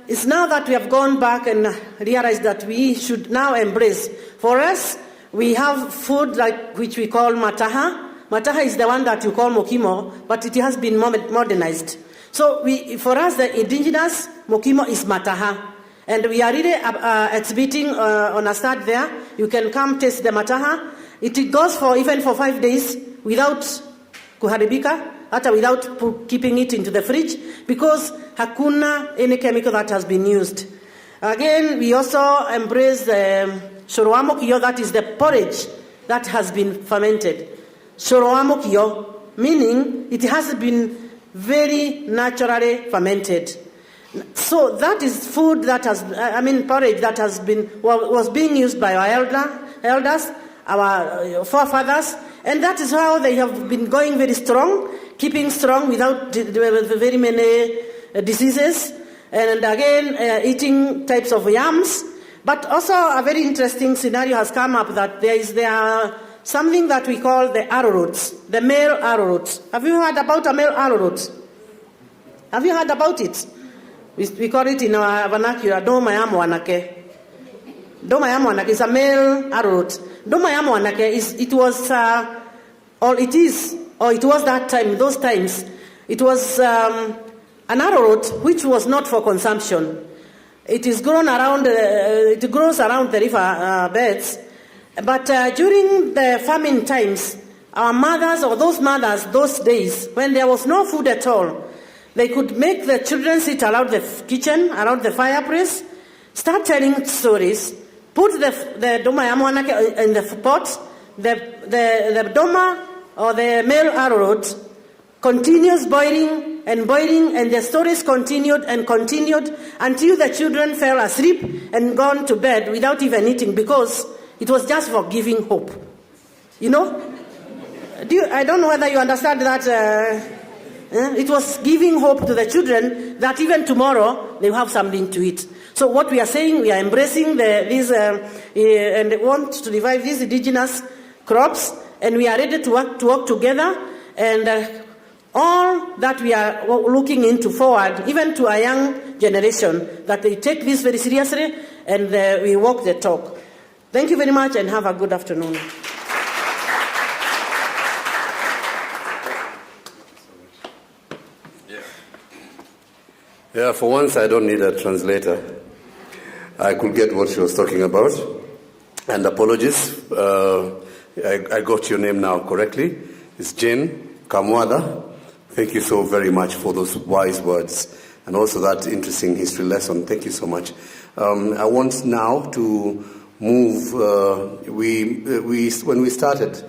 it's now that we have gone back and realized that we should now embrace. For us, we have food which we call mataha. Mataha is the one that you call mokimo, but it has been modernized. So for us, the indigenous mokimo is mataha. And we are really exhibiting on a start there. You can come taste the mataha. It goes even for 5 days without kuharibika, without keeping it into the fridge, because hakuna any chemical that has been used. Again, we also embrace the shoroamo kiyo, that is the porridge that has been fermented. Shoroamo kiyo, meaning it has been very naturally fermented. So that is food that porridge that was being used by our elders, our forefathers, and that is how they have been going very strong, keeping strong without very many diseases, and again eating types of yams. But also a very interesting scenario has come up that there are something that we call the arrowroots, the male arrowroots. Have you heard about a male arrowroot? Have you heard about it? We call it in our vernacular, doma ya mwanake. Doma ya mwanake is a male arrowroot. Doma ya mwanake it was that time, those times, it was an arrowroot which was not for consumption. It is grown around, it grows around the river beds. But during the famine times, our mothers, or those mothers, those days, when there was no food at all, they could make the children sit around the kitchen, around the fireplace, start telling stories, put the doma ya mwanake in the pot, the doma or the male arrowroot continues boiling, and the stories continued until the children fell asleep and gone to bed without even eating, because it was just for giving hope. You know? I don't know whether you understand that It was giving hope to the children that even tomorrow they will have something to eat. So what we are saying, we are embracing and want to revive these indigenous crops, and we are ready to work together, and all that we are looking into forward, even to a young generation, that they take this very seriously and we walk the talk. Thank you very much and have a good afternoon. Yeah, for once I don't need a translator. I could get what she was talking about. And apologies, I got your name now correctly. It's Jane Kamwada. Thank you so very much for those wise words and also that interesting history lesson. Thank you so much. I want now to move. When we started,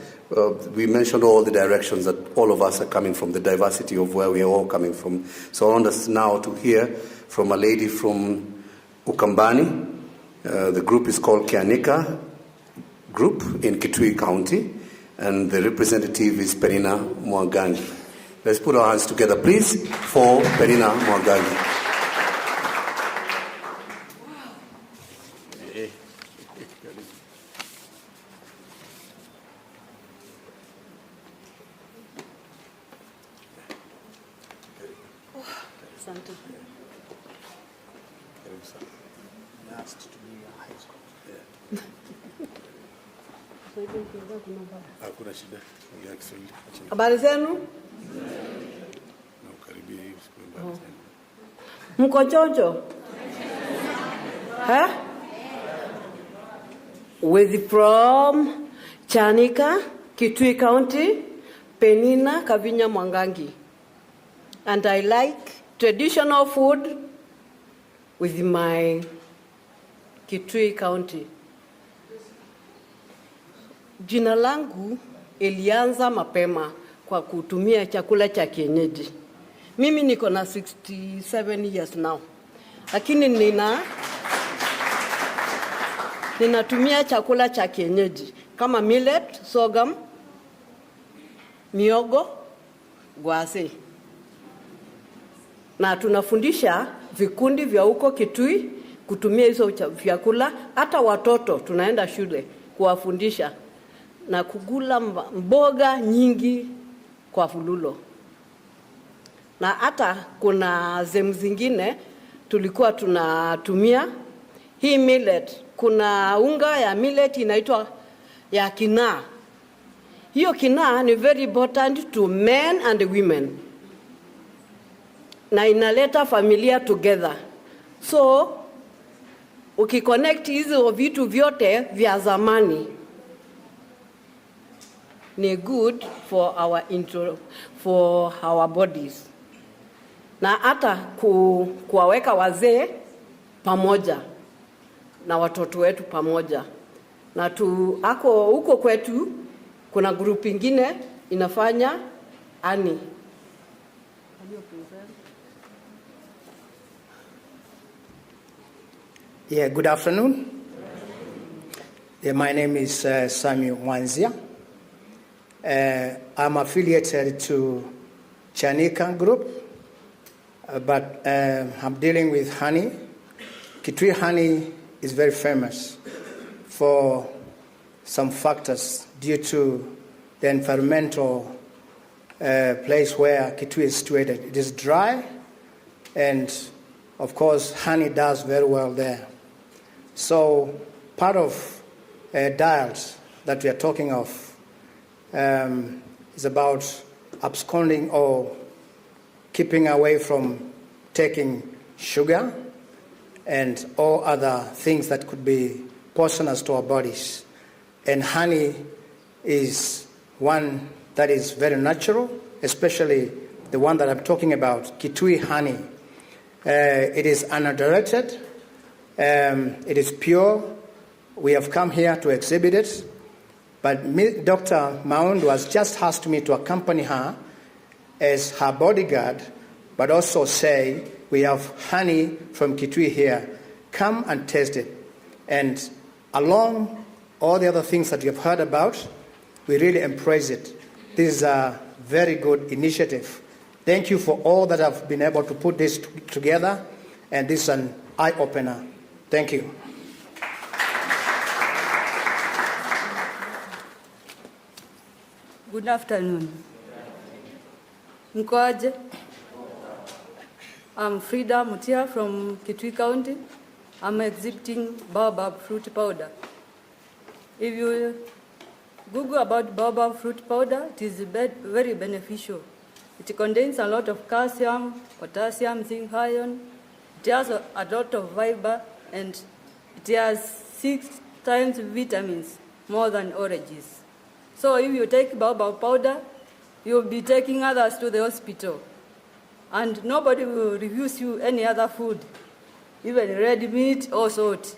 we mentioned all the directions that all of us are coming from, the diversity of where we are all coming from. So I want us now to hear from a lady from Ukambani. The group is called Kianika Group in Kitui County, and the representative is Penina Mwangangi. Let's put our hands together, please, for Penina Mwangangi. Habari zenu? Mko chonjo? Huh? With from Chanika, Kitui County, Penina Kavinya Mwangangi. And I like traditional food with my Kitui County. Jina langu ilianza mapema kwa kutumia chakula cha kienyeji. Mimi niko na 67 years now. Lakini ninatumia chakula cha kienyeji kama millet, sorghum, miogo, gwase. Na tunafundisha vikundi vya huko Kitui kutumia hizo vyakula, hata watoto tunaenda shule kuwafundisha na kugula mboga nyingi kwa fululo. Na hata kuna zemu zingine tulikuwa tunatumia hii millet. Kuna unga ya millet inaitwa ya kinaa. Hiyo kinaa ni very important to men and women. Na inaleta familia together. So ukiconnect hizo vitu vyote vya zamani, ni good for our bodies. Na hata kuwaweka wazee pamoja na watoto wetu pamoja. Na huko kwetu kuna group ingine inafanya ani. Yeah, good afternoon. Yeah, my name is Samuel Wanzia. I'm affiliated to Chanika Group, but I'm dealing with honey. Kitui honey is very famous for some factors due to the environmental place where Kitui is situated. It is dry, and of course, honey does very well there. So part of a diet that we are talking of is about absconding or keeping away from taking sugar and all other things that could be poisonous to our bodies. And honey is one that is very natural, especially the one that I'm talking about, Kitui honey. It is unadulterated, it is pure. We have come here to exhibit it, but Dr. Maundu has just asked me to accompany her as her bodyguard, but also say, we have honey from Kitui here. Come and taste it. And along all the other things that you have heard about, we really embrace it. This is a very good initiative Thank you for all that have been able to put this together, and this is an eye-opener. Thank you. Good afternoon. Mkoaje? I'm Frida Mutia from Kitui County. I'm exhibiting baobab fruit powder. If you Google about baobab fruit powder, it is very beneficial. It contains a lot of calcium, potassium, zinc, iron. It has a lot of fiber, and it has 6 times vitamins more than oranges. So if you take baobab powder, you'll be taking others to the hospital. And nobody will refuse you any other food, even red meat or salt.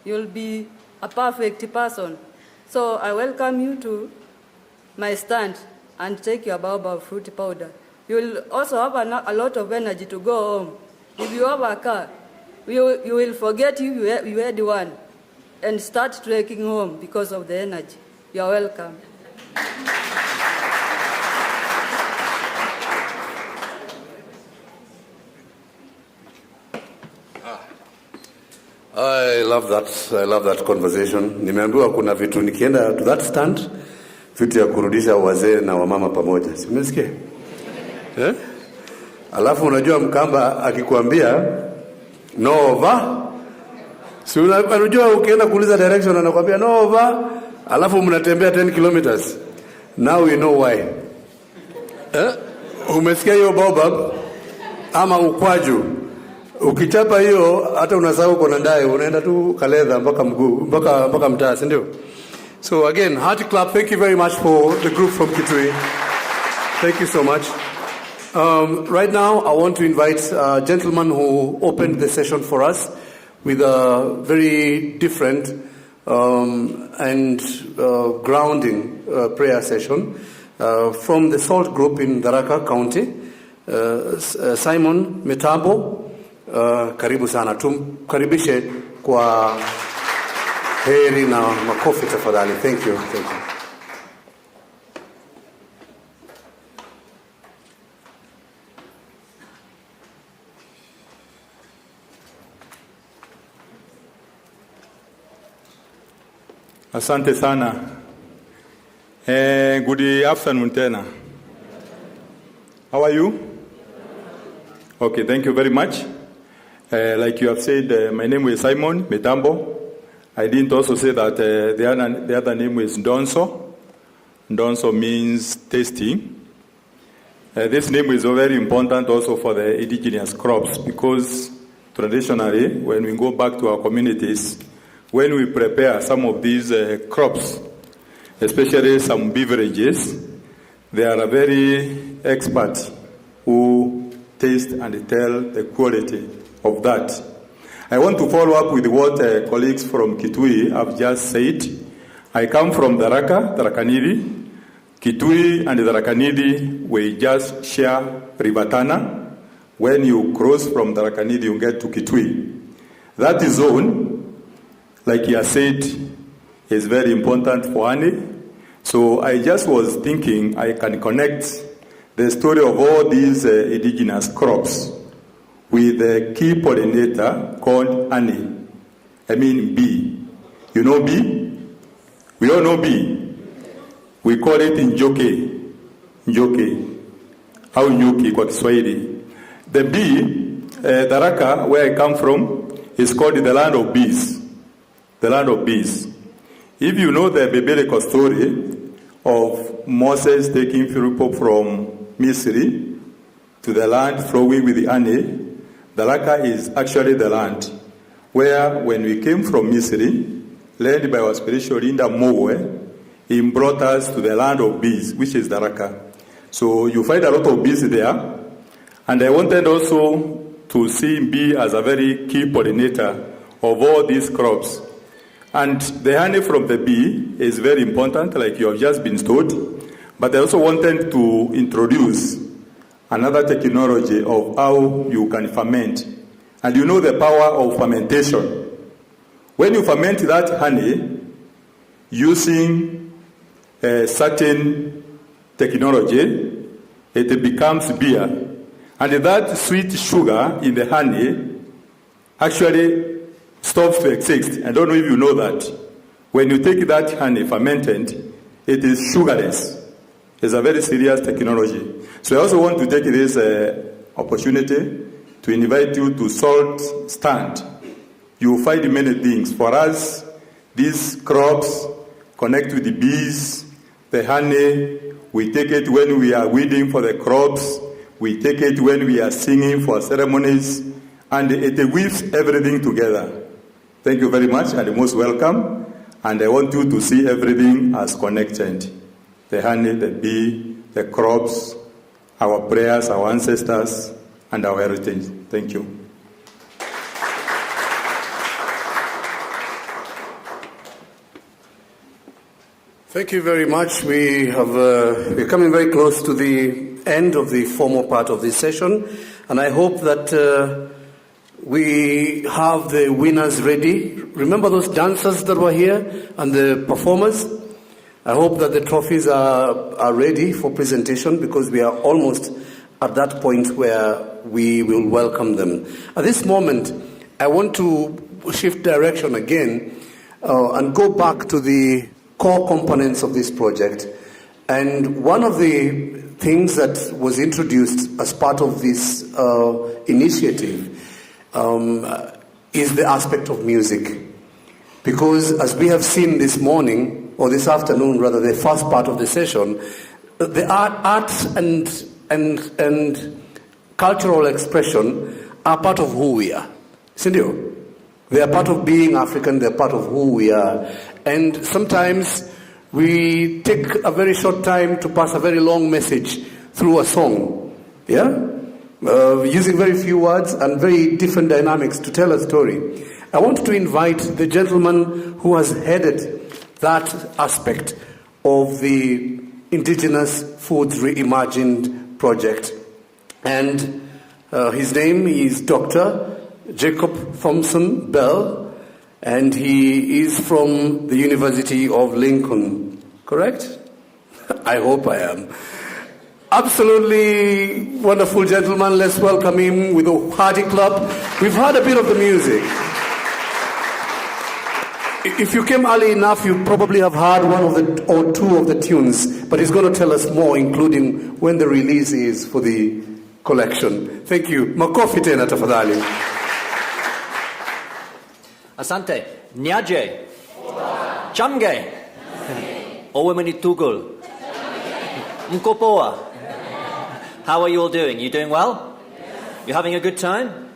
You'll be a perfect person. So I welcome you to my stand and take your baobab fruit powder. You'll also have a lot of energy to go home. If you have a car, you will forget you had one and start trekking home because of the energy. You are welcome. I love that conversation. Nimeambiwa kuna vitu nikienda to that stand, vitu ya kurudisha wazee na wamama pamoja. Si umesikia? Eh? Alafu unajua Mkamba akikwambia nova, si unajua ukienda kuuliza direction anakuambia nova, alafu mnatembea 10 kilometers. Now we know why. Umesikia hiyo baobab ama ukwaju? Ukichapa hiyo hata unasahau kuna ndaye, unaenda tu Kaledha mpaka mguu mpaka mtaa, si ndio? So again, hearty clap. Thank you very much for the group from Kitui. Thank you so much. Right now, I want to invite a gentleman who opened the session for us with a very different and grounding prayer session from the SALT group in Tharaka County. Simon Metabo, karibu sana. Tumkaribishe kwa heri na makofi tafadhali. Thank you. Thank you. Asante sana. Good afternoon tena. How are you? Okay, thank you very much. Like you have said, my name is Simon Metambo. I didn't also say that the other name is Ndonso. Ndonso means tasty. This name is very important also for the indigenous crops, because traditionally, when we go back to our communities, when we prepare some of these crops, especially some beverages, they are a very expert who taste and tell the quality of that. I want to follow up with what colleagues from Kitui have just said. I come from Tharaka-Nithi. Kitui and Tharaka-Nithi, we just share River Tana. When you cross from Tharaka-Nithi, you get to Kitui. That zone, like you said, is very important for honey. So I just was thinking I can connect the story of all these indigenous crops with a key pollinator called honey. I mean bee. You know bee? We all know bee. We call it njoke. Njoke. Au nyuki kwa Kiswahili. The bee, Tharaka, where I come from, is called the land of bees. The land of bees. If you know the biblical story of Moses taking people from Misri to the land flowing with the honey, Tharaka is actually the land where, when we came from Misri, led by our spiritual leader Moe, he brought us to the land of bees, which is Tharaka. So you find a lot of bees there. And I wanted also to see bee as a very key pollinator of all these crops. And the honey from the bee is very important, like you have just been told. But I also wanted to introduce another technology of how you can ferment. And you know the power of fermentation. When you ferment that honey using a certain technology, it becomes beer. And that sweet sugar in the honey actually stops to exist. I don't know if you know that. When you take that honey fermented, it is sugarless. It's a very serious technology. So I also want to take this opportunity to invite you to Salt Stand. You will find many things. For us, these crops connect with the bees, the honey. We take it when we are weeding for the crops. We take it when we are singing for ceremonies. And it weaves everything together. Thank you very much, and you're most welcome. And I want you to see everything as connected. The honey, the bee, the crops, our prayers, our ancestors, and our heritage. Thank you. Thank you very much. We're coming very close to the end of the formal part of this session, and I hope that we have the winners ready. Remember those dancers that were here and the performers? I hope that the trophies are ready for presentation, because we are almost at that point where we will welcome them. At this moment, I want to shift direction again and go back to the core components of this project. And one of the things that was introduced as part of this initiative is the aspect of music. Because as we have seen this morning, or this afternoon rather, the first part of the session, the arts and cultural expression are part of who we are. Sindio? They are part of being African, they're part of who we are. And sometimes we take a very short time to pass a very long message through a song. Yeah? Using very few words and very different dynamics to tell a story. I want to invite the gentleman who has headed that aspect of the Indigenous Foods Reimagined project. And his name is Dr. Jacob Thompson Bell, and he is from the University of Lincoln. Correct? I hope I am. Absolutely wonderful gentleman. Let's welcome him with a hearty clap. We've heard a bit of the music. If you came early enough, you probably have heard one of the or two of the tunes, but he's going to tell us more, including when the release is for the collection. Thank you. Makofi tena tafadhali. Asante. Nyaje. Chamge. Owemani Tugul. Mkopoa. How are you all doing? You doing well? You having a good time?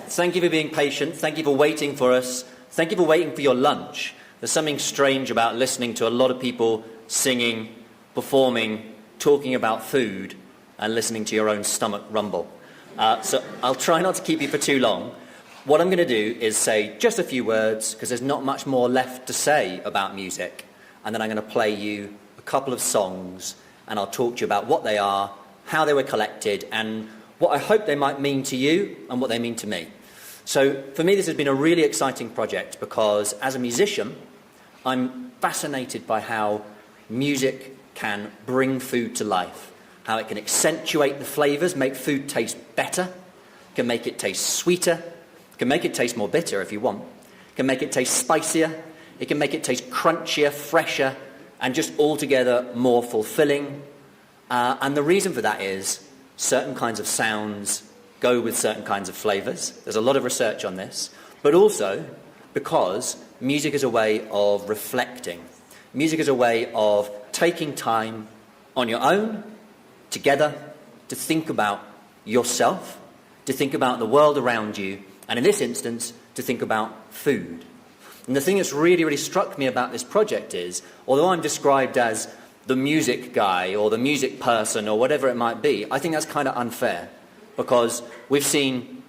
Thank you for being patient. Thank you for waiting for us. Thank you for waiting for your lunch. There's something strange about listening to a lot of people singing, performing, talking about food, and listening to your own stomach rumble. So I'll try not to keep you for too long. What I'm going to do is say just a few words, because there's not much more left to say about music. And then I'm going to play you a couple of songs, and I'll talk to you about what they are, how they were collected, and what I hope they might mean to you and what they mean to me. So for me, this has been a really exciting project, because as a musician, I'm fascinated by how music can bring food to life, how it can accentuate the flavours, make food taste better, can make it taste sweeter, can make it taste more bitter if you want, can make it taste spicier, it can make it taste crunchier, fresher, and just altogether more fulfilling. And the reason for that is certain kinds of sounds go with certain kinds of flavours. There's a lot of research on this, but also because music is a way of reflecting. Music is a way of taking time on your own, together, to think about yourself, to think about the world around you, and in this instance, to think about food. And the thing that's really, really struck me about this project is, although I'm described as the music guy or the music person or whatever it might be, I think that's kind of unfair, because we've seen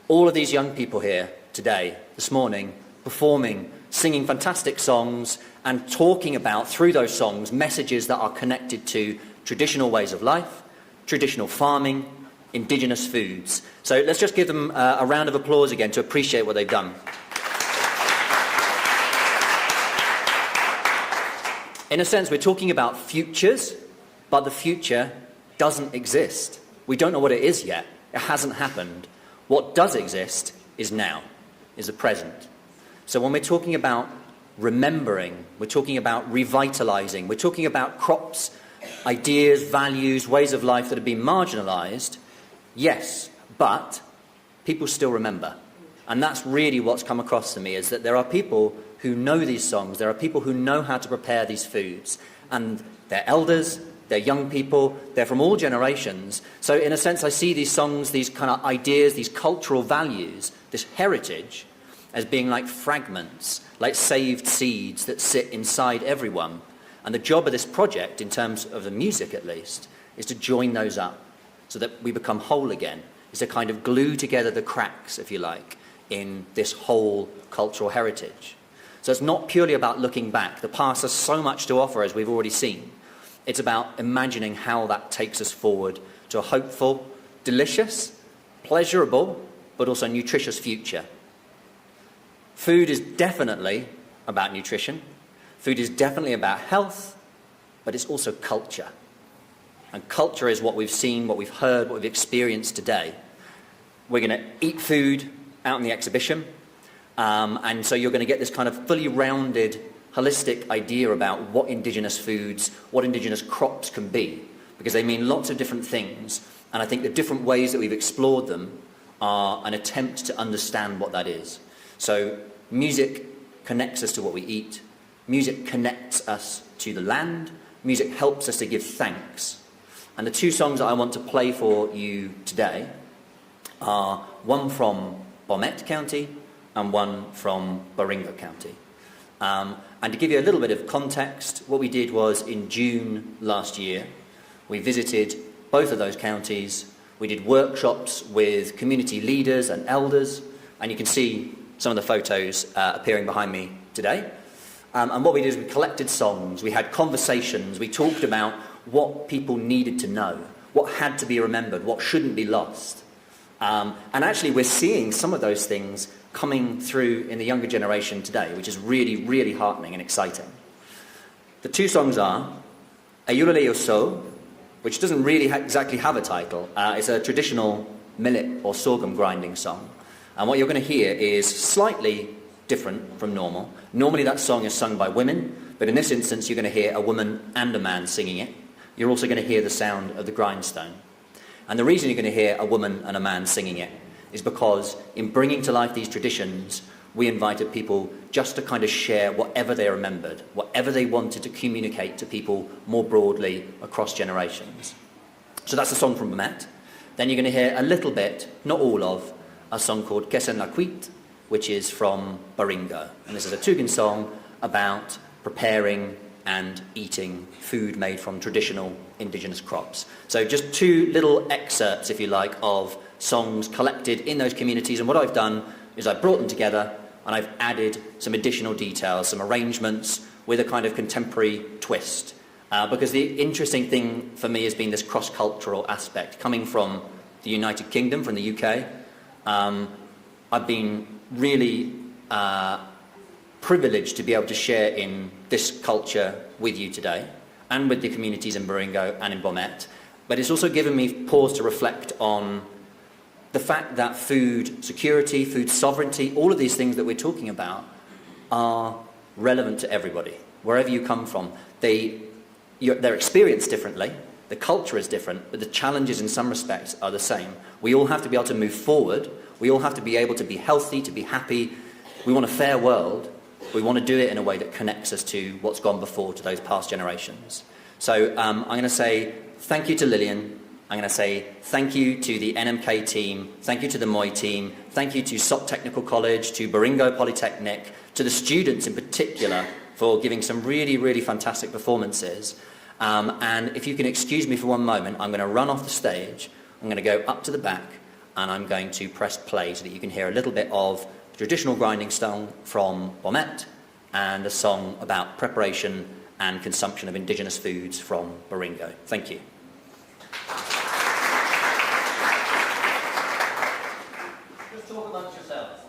all of these young people here today, this morning, performing, singing fantastic songs and talking about, through those songs, messages that are connected to traditional ways of life, traditional farming, indigenous foods. So let's just give them a round of applause again to appreciate what they've done. In a sense, we're talking about futures, but the future doesn't exist. We don't know what it is yet. It hasn't happened. What does exist is now, is the present. So when we're talking about remembering, we're talking about revitalizing, we're talking about crops, ideas, values, ways of life that have been marginalized, yes, but people still remember. And that's really what's come across to me, is that there are people who know these songs, there are people who know how to prepare these foods, and they're elders, they're young people, they're from all generations. So in a sense, I see these songs, these kind of ideas, these cultural values, this heritage, as being like fragments, like saved seeds that sit inside everyone. And the job of this project, in terms of the music at least, is to join those up so that we become whole again, is to kind of glue together the cracks, if you like, in this whole cultural heritage. So it's not purely about looking back. The past has so much to offer, as we've already seen. It's about imagining how that takes us forward to a hopeful, delicious, pleasurable, but also nutritious future. Food is definitely about nutrition. Food is definitely about health, but it's also culture. And culture is what we've seen, what we've heard, what we've experienced today. We're going to eat food out in the exhibition, and so you're going to get this kind of fully rounded, holistic idea about what indigenous foods, what indigenous crops can be, because they mean lots of different things, and I think the different ways that we've explored them are an attempt to understand what that is. So music connects us to what we eat, music connects us to the land, music helps us to give thanks. And the two songs that I want to play for you today are one from Bomet County and one from Baringo County. And to give you a little bit of context, what we did was in June last year, we visited both of those counties. We did workshops with community leaders and elders, and you can see some of the photos appearing behind me today. And what we did is we collected songs, we had conversations, we talked about what people needed to know, what had to be remembered, what shouldn't be lost. And actually we're seeing some of those things coming through in the younger generation today, which is really, really heartening and exciting. The two songs are Utilised, which doesn't really exactly have a title. It's a traditional millet or sorghum grinding song. And what you're going to hear is slightly different from normal. Normally that song is sung by women, but in this instance you're going to hear a woman and a man singing it. You're also going to hear the sound of the grindstone. And the reason you're going to hear a woman and a man singing it is because in bringing to life these traditions, we invited people just to kind of share whatever they remembered, whatever they wanted to communicate to people more broadly across generations. So that's a song from Bomet. Then you're going to hear a little bit, not all of, a song called Kesen la Cuit, which is from Baringo. And this is a Tugan song about preparing and eating food made from traditional indigenous crops. So just two little excerpts, if you like, of songs collected in those communities. And what I've done is I've brought them together and I've added some additional details, some arrangements with a kind of contemporary twist. Because the interesting thing for me has been this cross-cultural aspect. Coming from the United Kingdom, from the UK, I've been really privileged to be able to share in this culture with you today and with the communities in Baringo and in Bomet. But it's also given me pause to reflect on the fact that food security, food sovereignty, all of these things that we're talking about are relevant to everybody, wherever you come from. They're experienced differently, the culture is different, but the challenges in some respects are the same. We all have to be able to move forward, we all have to be able to be healthy, to be happy. We want a fair world, we want to do it in a way that connects us to what's gone before, to those past generations. So I'm going to say thank you to Lillian. I'm going to say thank you to the NMK team, thank you to the Moi team, thank you to SOT Technical College, to Baringo Polytechnic, to the students in particular for giving some really, really fantastic performances. And if you can excuse me for one moment, I'm going to run off the stage, I'm going to go up to the back, and I'm going to press play so that you can hear a little bit of traditional grinding song from Bomet and a song about preparation and consumption of indigenous foods from Baringo. Thank you. Just talk amongst yourselves.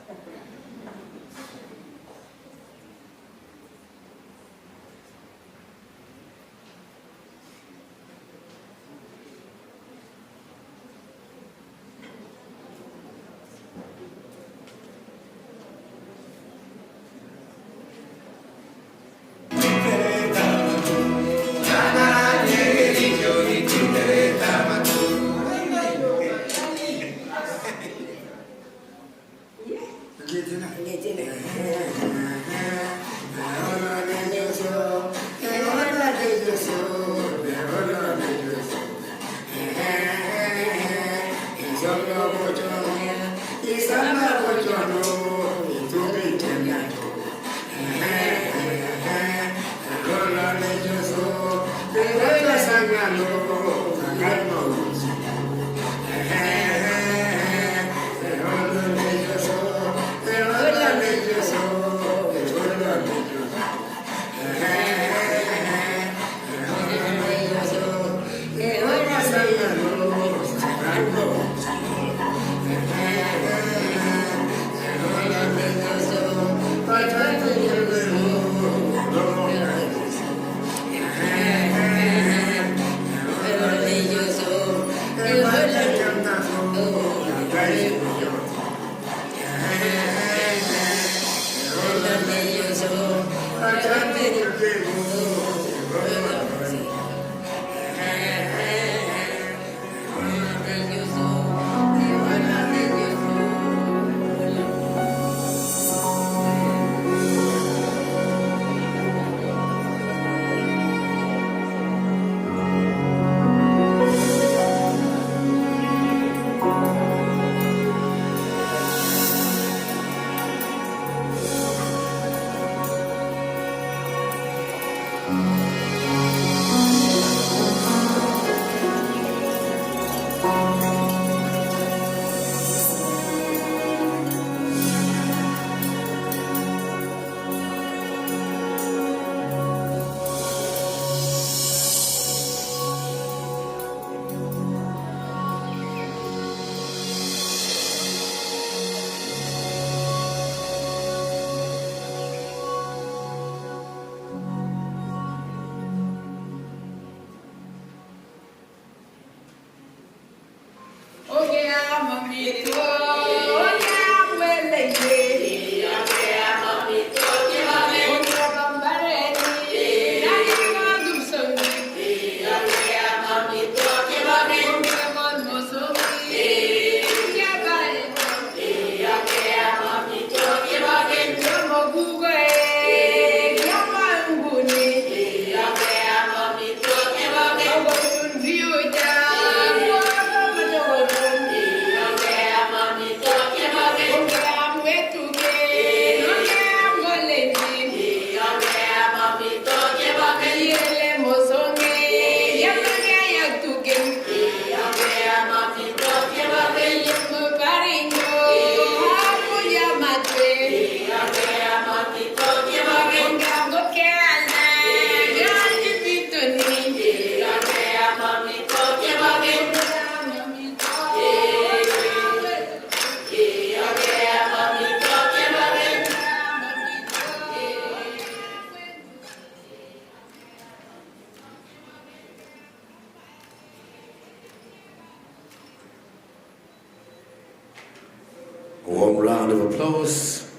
Warm round of applause.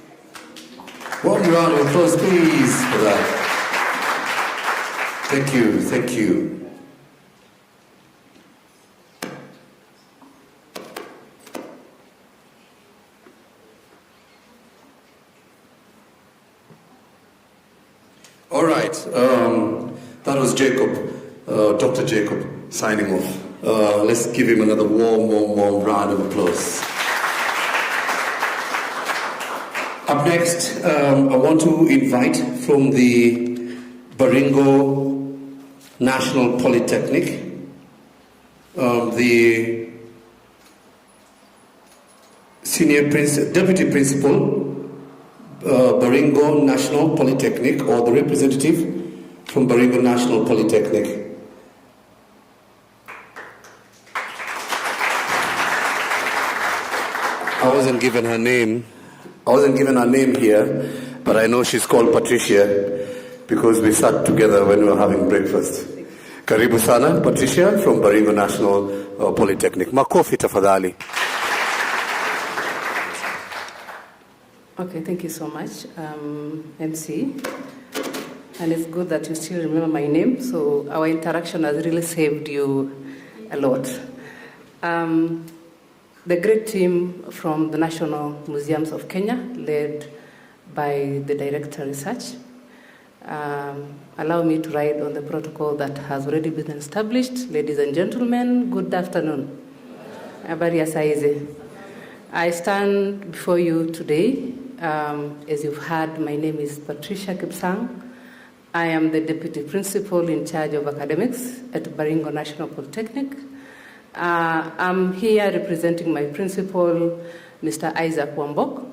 Warm round of applause, please, for that. Thank you, thank you. All right, that was Jacob, Dr. Jacob, signing off. Let's give him another warm round of applause. Up next, I want to invite from the Baringo National Polytechnic, the Deputy Principal, Baringo National Polytechnic, or the representative from Baringo National Polytechnic. I wasn't given her name here, but I know she's called Patricia because we sat together when we were having breakfast. Karibu sana, Patricia from Baringo National Polytechnic. Makofi tafadhali. Okay, thank you so much, MC. And it's good that you still remember my name, so our interaction has really saved you a lot. The great team from the National Museums of Kenya, led by the Director of Research, allow me to ride on the protocol that has already been established. Ladies and gentlemen, good afternoon. Habari ya saizi. I stand before you today. As you've heard, my name is Patricia Kipsang. I am the Deputy Principal in charge of academics at Baringo National Polytechnic. I'm here representing my principal, Mr. Isaac Wambok,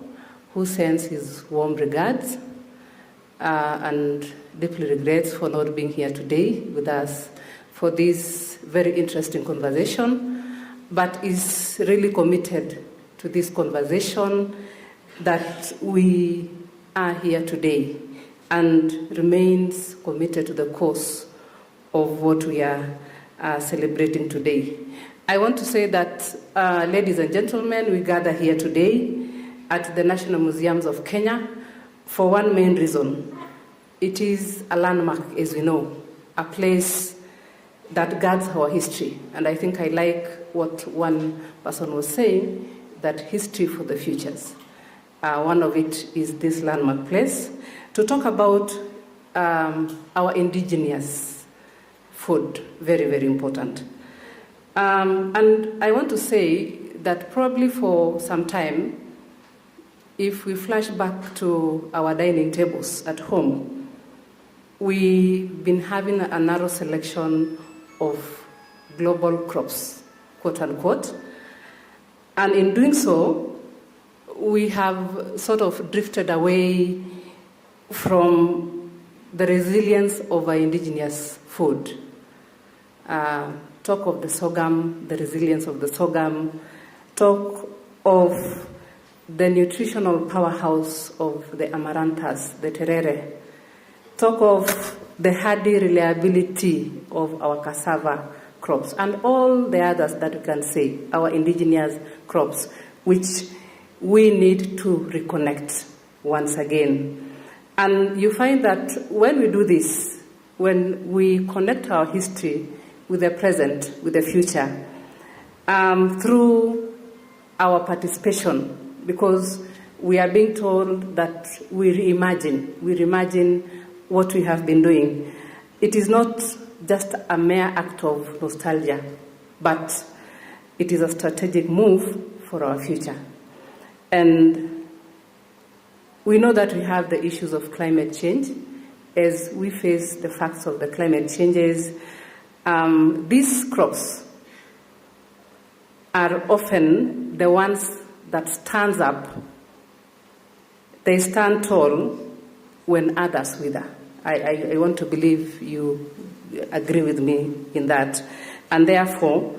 who sends his warm regards and deeply regrets for not being here today with us for this very interesting conversation, but is really committed to this conversation that we are here today and remains committed to the cause of what we are celebrating today. I want to say that, ladies and gentlemen, we gather here today at the National Museums of Kenya for one main reason. It is a landmark, as we know, a place that guards our history. And I think I like what one person was saying, that history for the futures. One of it is this landmark place, to talk about our indigenous food, very, very important. And I want to say that probably for some time, if we flash back to our dining tables at home, we've been having a narrow selection of global crops, quote unquote. And in doing so, we have sort of drifted away from the resilience of our indigenous food. Talk of the sorghum, the resilience of the sorghum, talk of the nutritional powerhouse of the amaranthus, the terere, talk of the hardy reliability of our cassava crops, and all the others that we can say, our indigenous crops, which we need to reconnect once again. And you find that when we do this, when we connect our history with the present, with the future, through our participation, because we are being told that we reimagine what we have been doing. It is not just a mere act of nostalgia, but it is a strategic move for our future. And we know that we have the issues of climate change. As we face the facts of the climate changes, these crops are often the ones that stands up. They stand tall when others wither. I want to believe you agree with me in that. And therefore,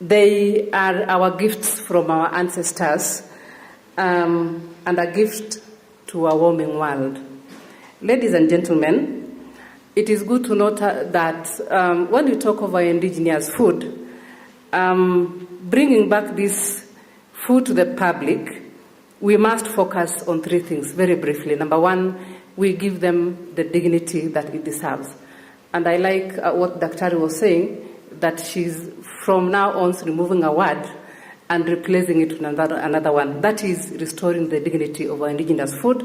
they are our gifts from our ancestors, and a gift to a warming world. Ladies and gentlemen, it is good to note that when we talk of our indigenous food, bringing back this food to the public, we must focus on three things very briefly. Number one, we give them the dignity that it deserves. And I like what Dr. was saying, that she's from now on removing a word and replacing it with another one. That is restoring the dignity of our indigenous food.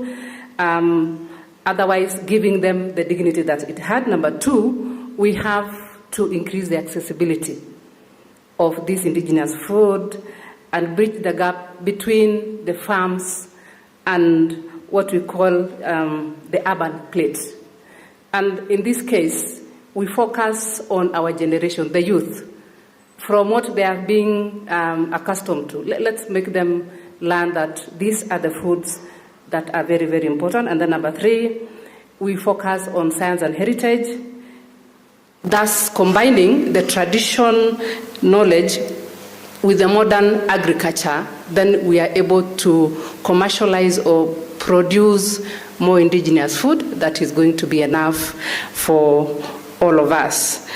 Otherwise, giving them the dignity that it had. Number two, we have to increase the accessibility of this indigenous food and bridge the gap between the farms and what we call the urban plate. And in this case, we focus on our generation, the youth, from what they are being accustomed to. Let's make them learn that these are the foods that are very, very important. And then number three, we focus on science and heritage, thus combining the tradition knowledge with the modern agriculture. Then we are able to commercialize or produce more indigenous food that is going to be enough for all of us.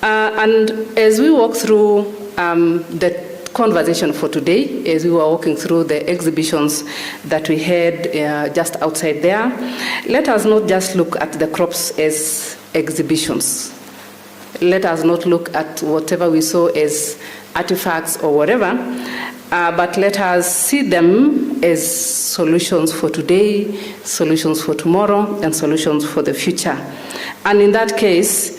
And as we walk through the conversation for today, as we were walking through the exhibitions that we had just outside there, let us not just look at the crops as exhibitions. Let us not look at whatever we saw as artifacts or whatever, but let us see them as solutions for today, solutions for tomorrow, and solutions for the future. And in that case,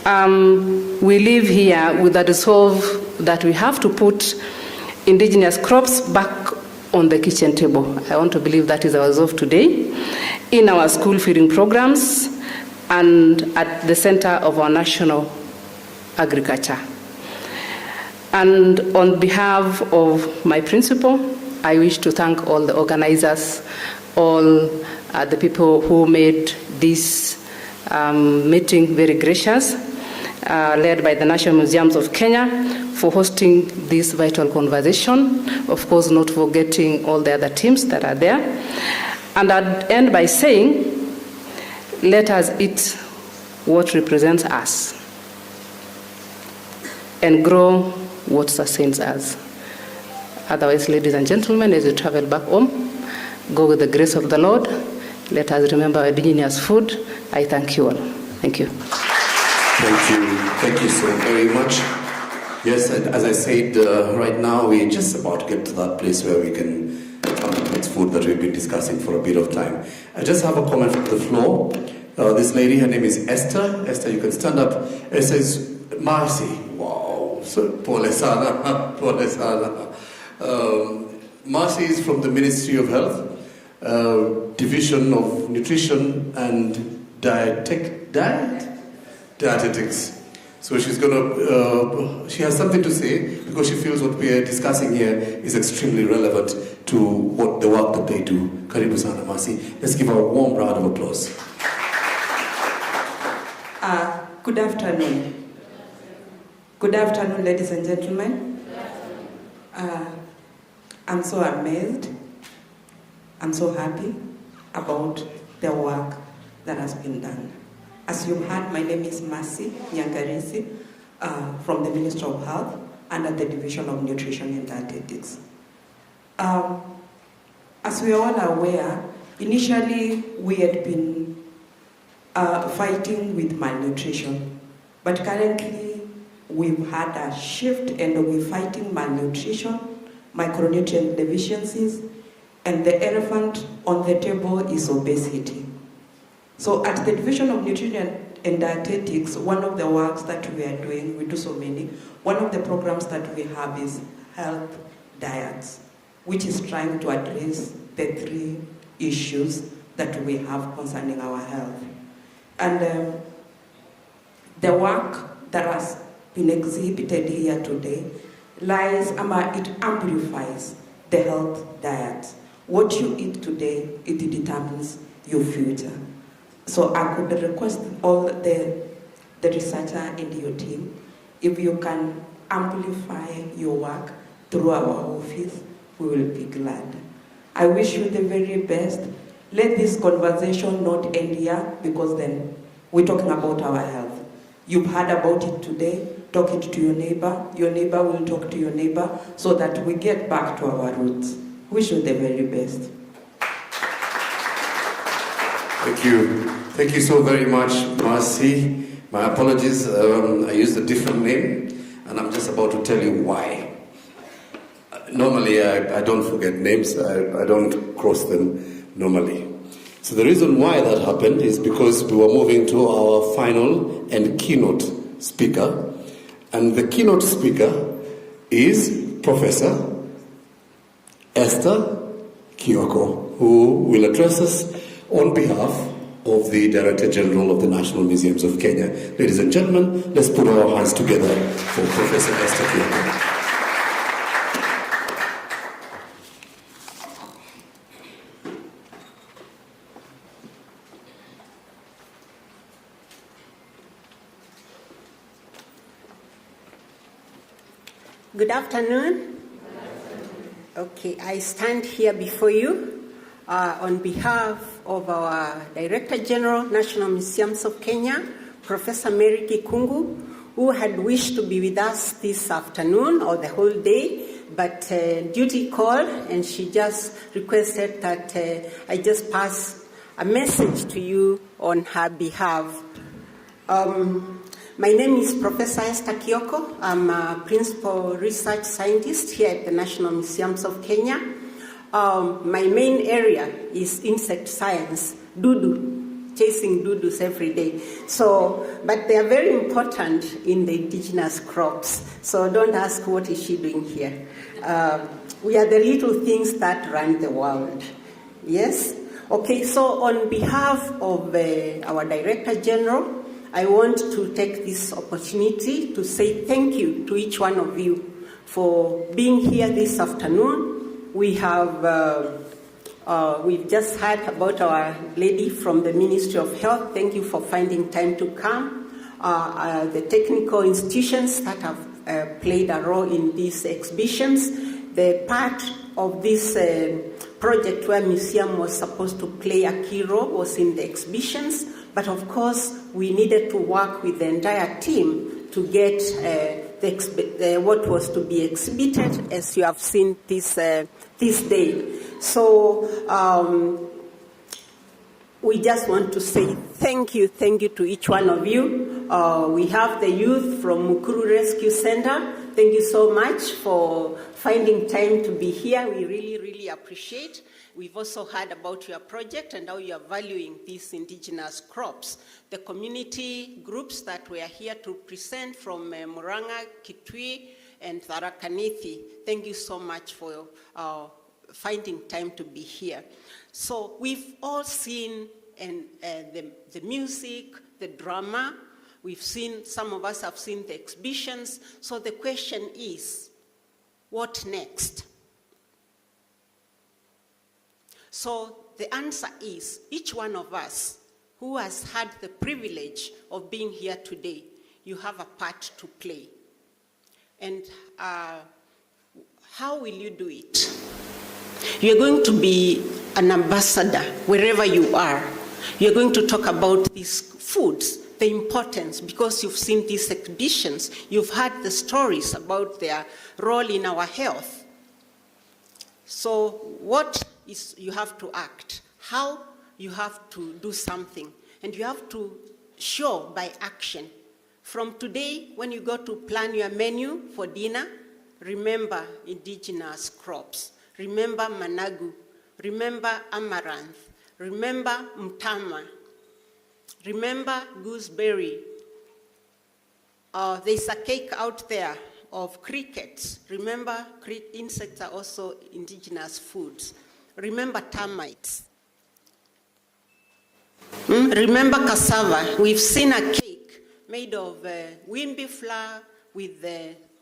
we live here with the resolve that we have to put indigenous crops back on the kitchen table. I want to believe that is our resolve today, in our school feeding programs and at the center of our national agriculture. And on behalf of my principal, I wish to thank all the organizers, all the people who made this meeting very gracious, led by the National Museums of Kenya, for hosting this vital conversation. Of course, not forgetting all the other teams that are there. And I'd end by saying, let us eat what represents us and grow what sustains us. Otherwise, ladies and gentlemen, as you travel back home, go with the grace of the Lord. Let us remember our indigenous food. I thank you all. Thank you. Thank you. Thank you so very much. Yes, and as I said, right now we're just about to get to that place where we can contemplate food that we've been discussing for a bit of time. I just have a comment from the floor. This lady, her name is Esther. Esther, you can stand up. It says, Marcy. Wow. So, pole sana. Pole sana. Marcy is from the Ministry of Health, Division of Nutrition and Dietetics. So she's she has something to say because she feels what we are discussing here is extremely relevant to what the work that they do. Karibu sana, Marcy. Let's give her a warm round of applause. Good afternoon. Good afternoon, ladies and gentlemen. I'm so amazed. I'm so happy about the work that has been done. As you heard, my name is Mercy Nyangarisi. from the Ministry of Health under the Division of Nutrition and Dietetics. As we are all aware, initially we had been fighting with malnutrition, but currently we've had a shift and we're fighting malnutrition, micronutrient deficiencies, and the elephant on the table is obesity. So at the Division of Nutrition and Dietetics, one of the works that we are doing, we do so many, one of the programs that we have is health diets, which is trying to address the 3 issues that we have concerning our health. And the work that has been exhibited here today it amplifies the health diet. What you eat today, it determines your future. So I could request all the researcher in your team, if you can amplify your work through our office, we will be glad. I wish you the very best. Let this conversation not end here, because then we're talking about our health. You've heard about it today, talk it to your neighbor will talk to your neighbor, so that we get back to our roots. Wish you the very best. Thank you. Thank you so very much, Marcy. My apologies, I used a different name, and I'm just about to tell you why. Normally, I don't forget names, I don't cross them normally. So the reason why that happened is because we were moving to our final and keynote speaker, and the keynote speaker is Professor Esther Kioko, who will address us on behalf of the Director General of the National Museums of Kenya. Ladies and gentlemen, let's put our hands together for Professor Esther Kioko. Good afternoon. Okay, I stand here before you on behalf of our Director General, National Museums of Kenya, Professor Mary Kikungu, who had wished to be with us this afternoon or the whole day, but duty called, and she just requested that I just pass a message to you on her behalf. My name is Professor Esther Kioko. I'm a principal research scientist here at the National Museums of Kenya. My main area is insect science, dudu, chasing dudus every day. But they are very important in the indigenous crops. So don't ask what is she doing here. We are the little things that run the world. Yes? Okay, so on behalf of our Director General, I want to take this opportunity to say thank you to each one of you for being here this afternoon. We have, we've just heard about our lady from the Ministry of Health. Thank you for finding time to come. The technical institutions that have played a role in these exhibitions. The part of this project where museum was supposed to play a key role was in the exhibitions. But of course, we needed to work with the entire team to get what was to be exhibited, as you have seen this day. So we just want to say thank you to each one of you. We have the youth from Mukuru Rescue Center. Thank you so much for finding time to be here. We really appreciate. We've also heard about your project and how you are valuing these indigenous crops. The community groups that were here to present from Muranga, Kitui, and Tharaka Nithi, thank you so much for finding time to be here. So we've all seen the music, the drama. We've seen, some of us have seen the exhibitions. So the question is, what next? So the answer is, each one of us who has had the privilege of being here today, you have a part to play. And how will you do it? You're going to be an ambassador wherever you are. You're going to talk about these foods the importance, because you've seen these exhibitions, you've heard the stories about their role in our health. So what is you have to act? How you have to do something? And you have to show by action. From today, when you go to plan your menu for dinner, remember indigenous crops. Remember managu. Remember amaranth. Remember mtama. Remember gooseberry. There's a cake out there of crickets. Remember, insects are also indigenous foods. Remember termites. Remember cassava. We've seen a cake made of wimpy flour with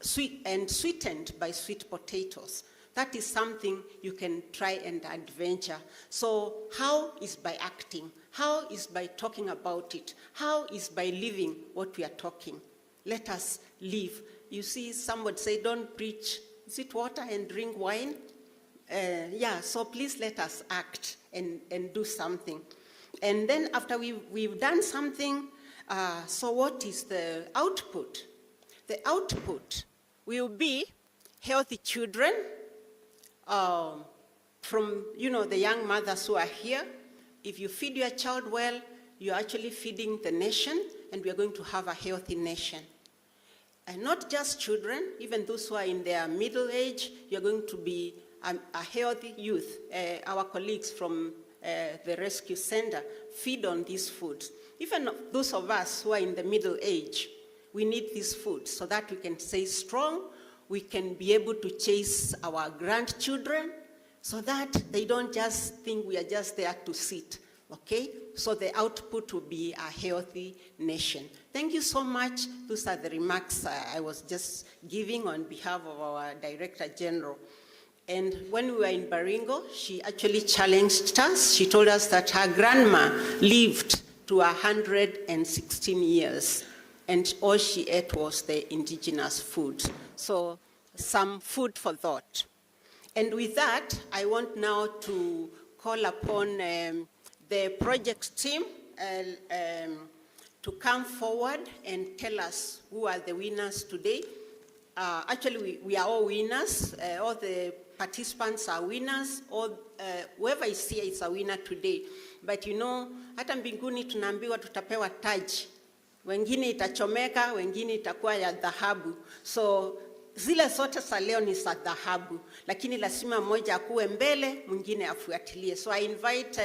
sweetened by sweet potatoes. That is something you can try and adventure. So how is by acting? How is by talking about it? How is by living what we are talking? Let us live. You see, some would say, don't preach. Is it water and drink wine? Yeah, so please let us act and do something. And then after we've done something, so what is the output? The output will be healthy children from, the young mothers who are here. If you feed your child well, you're actually feeding the nation, and we are going to have a healthy nation. And not just children, even those who are in their middle age, you're going to be a healthy youth. Our colleagues from the rescue center feed on these foods. Even those of us who are in the middle age, we need these foods so that we can stay strong, we can be able to chase our grandchildren so that they don't just think we are just there to sit, okay? So the output will be a healthy nation. Thank you so much. Those are the remarks I was just giving on behalf of our Director General. And when we were in Baringo, she actually challenged us. She told us that her grandma lived to 116 years, and all she ate was the indigenous food. So some food for thought. And with that, I want now to call upon the project team to come forward and tell us who are the winners today. Actually, we are all winners. All the participants are winners. Whoever is here is a winner today. But hata mbinguni tunaambiwa tutapewa taji. Wengine itachomeka, wengine itakuwa ya dhahabu. So zile zote za leo ni za dhahabu, lakini lazima mmoja akuwe mbele, mwingine afuatilie. So I invite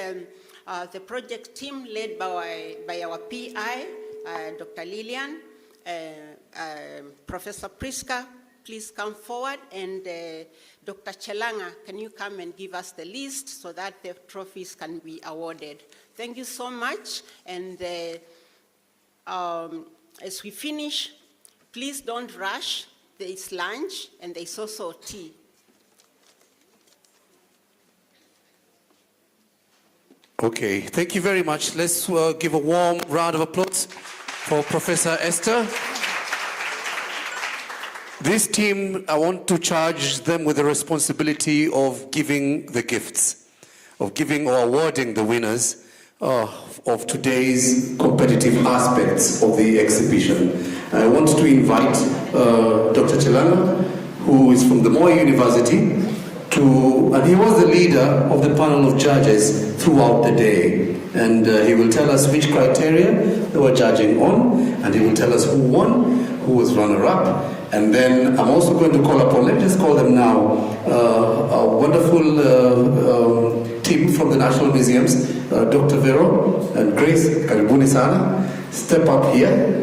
the project team led by our PI, Dr. Lillian, Professor Priska, please come forward, and Dr. Chelanga, can you come and give us the list so that the trophies can be awarded? Thank you so much, and as we finish, please don't rush. There is lunch, and there is also tea. Okay, thank you very much. Let's give a warm round of applause for Professor Esther. This team, I want to charge them with the responsibility of giving the gifts, of giving or awarding the winners of today's competitive aspects of the exhibition. I want to invite Dr. Chelanga, who is from the Moi University, and he was the leader of the panel of judges throughout the day. And he will tell us which criteria they were judging on, and he will tell us who won, who was runner-up. And then I'm also going to call upon, let me just call them now, a wonderful team from the National Museums, Dr. Vero and Grace, karibuni sana. Step up here.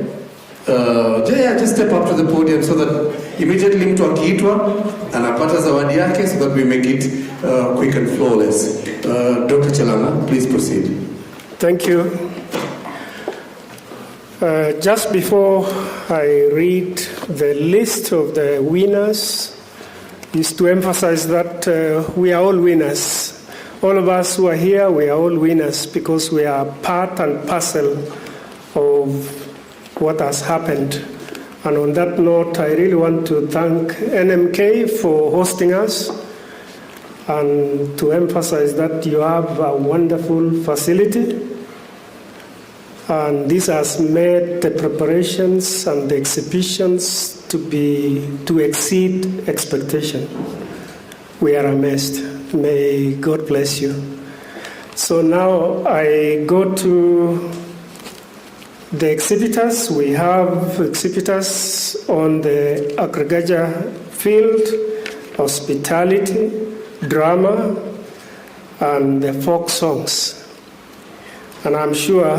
Just step up to the podium so that immediately mtu akiitwa anapata zawadi yake, so that we make it quick and flawless. Dr. Chelanga, please proceed. Thank you. Just before I read the list of the winners, is to emphasize that we are all winners. All of us who are here, we are all winners because we are part and parcel of what has happened. And on that note, I really want to thank NMK for hosting us and to emphasize that you have a wonderful facility. And this has made the preparations and the exhibitions to exceed expectation. We are amazed. May God bless you. So now I go to the exhibitors. We have exhibitors on the agriculture field, hospitality, drama, and the folk songs. And I'm sure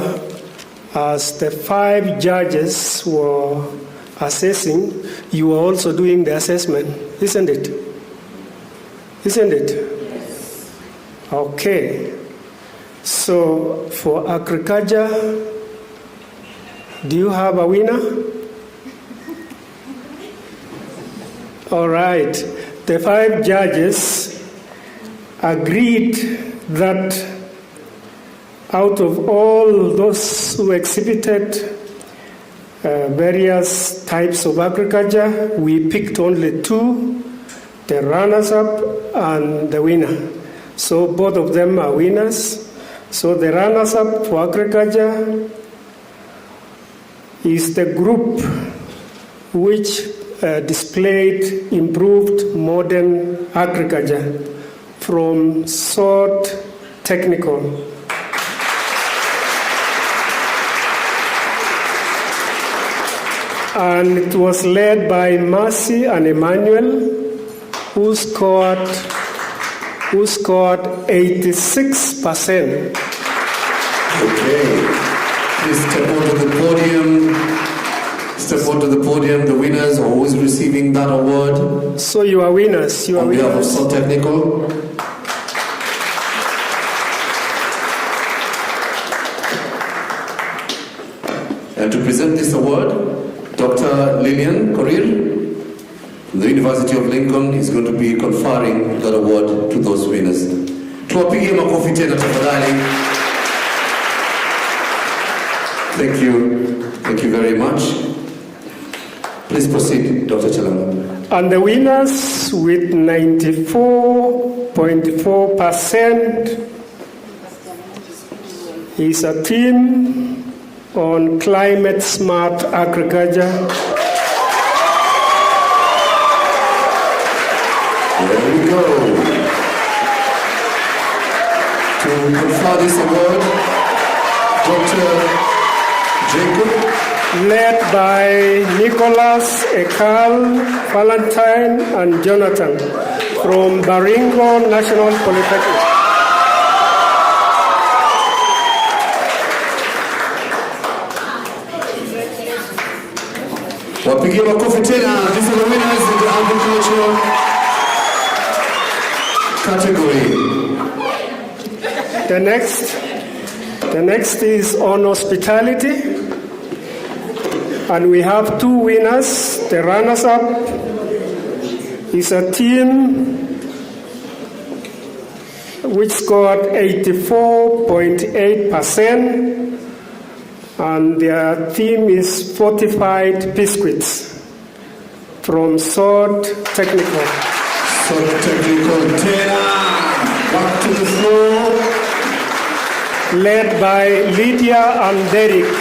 as the 5 judges were assessing, you were also doing the assessment, isn't it? Isn't it? Yes. Okay. So for agriculture, do you have a winner? All right. The 5 judges agreed that out of all those who exhibited various types of agriculture, we picked only 2, the runners-up and the winner. So both of them are winners. So the runners-up for agriculture is the group which displayed improved modern agriculture from SOT Technical. And it was led by Mercy and Emmanuel, who scored 86%. Okay. Please step onto the podium. Step onto the podium, the winners, or who is receiving that award. So you are winners. You are on behalf of SOT Technical. And to present this award, Dr. Lillian Korir from the University of Lincoln is going to be conferring that award to those winners. Tuwapigie makofi tena tafadhali. Thank you. Thank you very much. Please proceed, Dr. Chalanga. And the winners with 94.4% is a team on climate smart agriculture. There we go. To confer this award, Dr. Jacob, led by Nicholas, Ekal, Valentine, and Jonathan from Baringo National Polytechnic. Wapigie makofi tena. These are the winners in the agricultural category. The next is on hospitality. And we have 2 winners. The runners-up is a team which scored 84.8%. And their theme is fortified biscuits from SOT Technical. SOT Technical, Tena, back to the floor. Led by Lydia and Derek.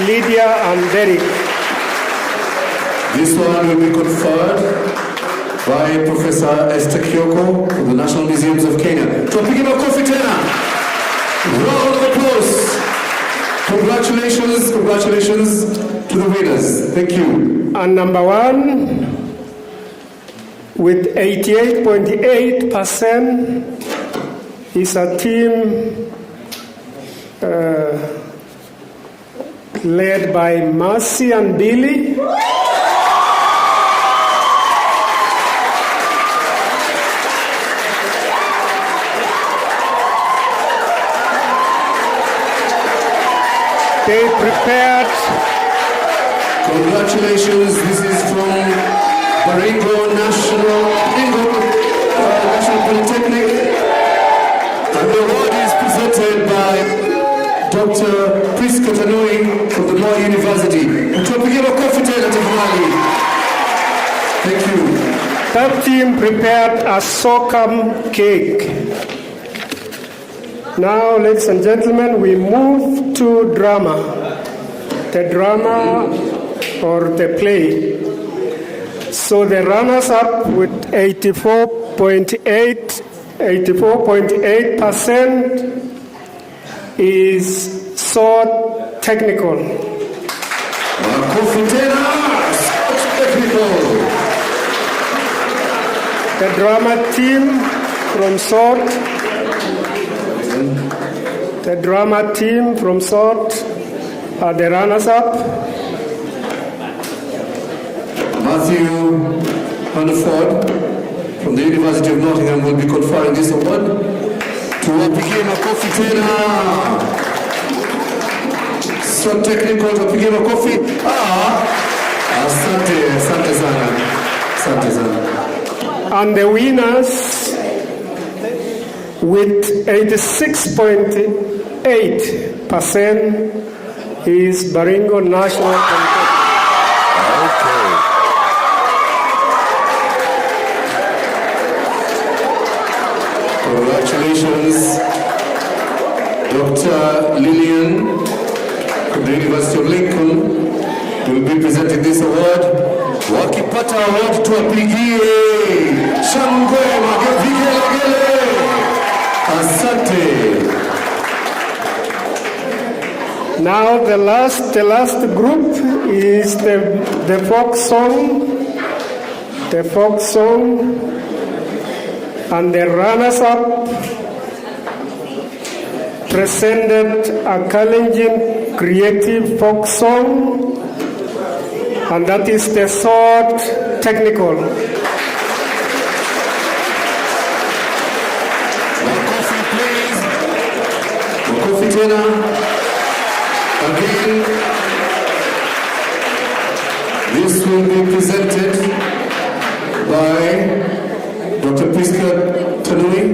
Lydia and Derek. This one will be conferred by Professor Esther Kyoko of the National Museums of Kenya. Tupige makofi tena. Round of applause. Congratulations to the winners. Thank you. And number 1, with 88.8%, is a team led by Mercy and Billy. They prepared. Congratulations. This is from Baringo National Polytechnic. And the award is presented by Dr. Priska Tanui from the Moi University. Thank you. That team prepared a sorghum cake. Now, ladies and gentlemen, we move to drama. The drama or the play. So the runners-up with 84.8% is SOT Technical. The drama team from SOT. The drama team from SOT are the runners-up. Matthew Hunterford from the University of Nottingham will be conferring this award to wapige makofi tena. SOT Technical, wapige makofi. Asante sana. Asante sana. And the winners with 86.8% is Baringo National Polytechnic. Congratulations, Dr. Lillian from the University of Lincoln will be presenting this award. Wakipata award tuwapigie shangwe vigelegele. Asante. Now the last group is the folk song. The folk song. And the runners-up presented a Kalenjin creative folk song, and that is the SOT Technical. Makofi tena. Again, this will be presented by Dr. Priska Tanui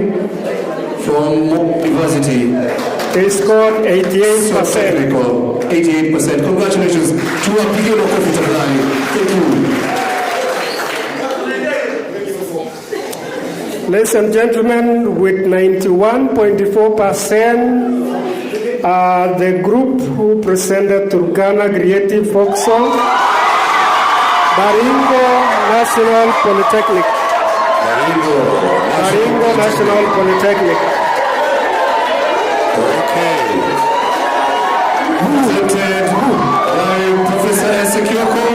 from Moi University. They scored 88%. 88%. Congratulations. Tuwapige makofi tafadhali. Thank you. Ladies and gentlemen, with 91.4%, the group who presented Turkana Creative Folk Song, Baringo National Polytechnic. Baringo National Polytechnic. Okay. Presented by Professor Esekioko.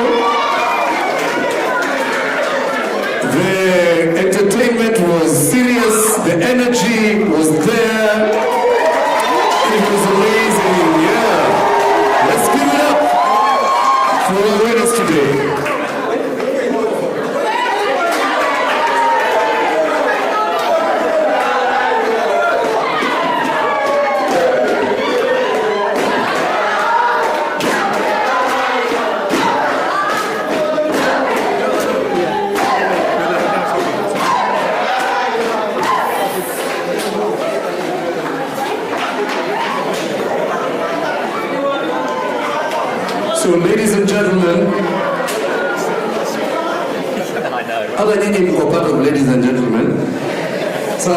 The entertainment was serious, the energy was there. It was amazing, yeah. Let's give it up for our winners today. So, ladies and gentlemen, other than part of ladies and gentlemen, so,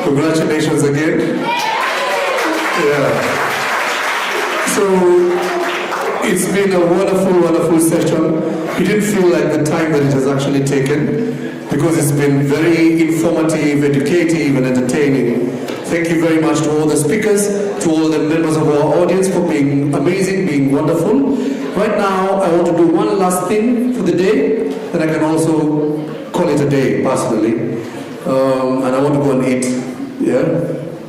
congratulations again. Yeah. So, it's been a wonderful session. It didn't feel like the time that it has actually taken, because it's been very informative, educative, and entertaining. Thank you very much to all the speakers, to all the members of our audience for being amazing, being wonderful. Right now, I want to do one last thing for the day, then I can also call it a day, personally. And I want to go and eat, yeah?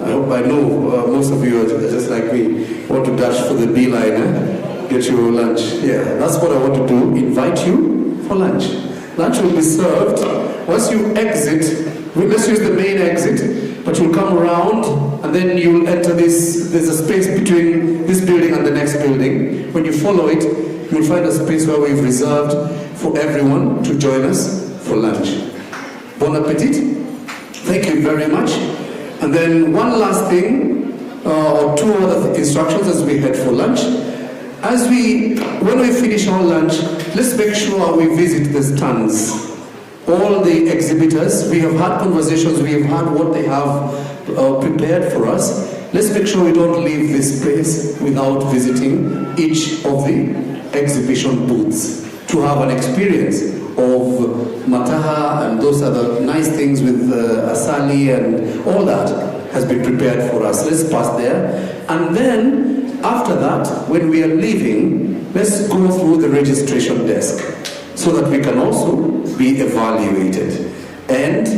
I know most of you are just like me, want to dash for the beeline, get your lunch. Yeah, that's what I want to do, invite you for lunch. Lunch will be served. Once you exit, let's use the main exit, but you'll come around and then you'll enter this, there's a space between this building and the next building. When you follow it, you'll find a space where we've reserved for everyone to join us for lunch. Bon appetit. Thank you very much. And then one last thing, or two other instructions as we head for lunch. When we finish our lunch, let's make sure we visit the stands. All the exhibitors, we have had conversations, we have had what they have prepared for us. let's make sure we don't leave this place without visiting each of the exhibition booths to have an experience of mataha and those other nice things with asali and all that has been prepared for us. Let's pass there. And then, after that, when we are leaving, let's go through the registration desk so that we can also be evaluated. And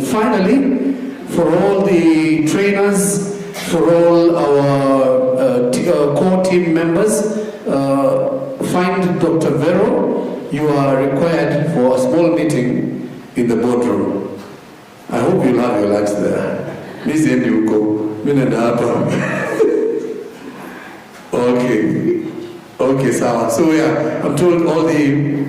finally, for all the trainers, for all our core team members, find Dr. Vero. You are required for a small meeting in the boardroom. I hope you'll have your lunch there. Okay, so yeah, I'm told all the,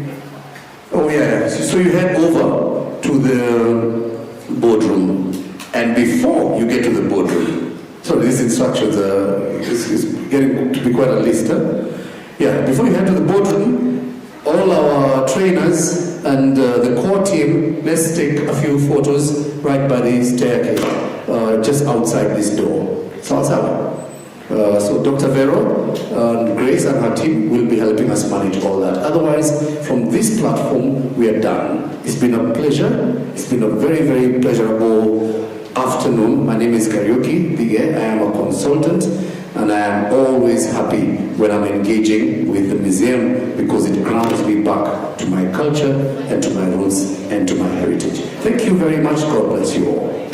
so you head over to the boardroom, and before you get to the boardroom, sorry, these instructions is getting to be quite a list, huh? Yeah, before you head to the boardroom, all our trainers and the core team, let's take a few photos right by the staircase, just outside this door. So Dr. Vero and Grace and her team will be helping us manage all that. Otherwise, from this platform, we are done. It's been a pleasure. It's been a very, very pleasurable afternoon. My name is Karaoke Bige. I am a consultant, and I am always happy when I'm engaging with the museum because it grounds me back to my culture and to my roots and to my heritage. Thank you very much. God bless you all.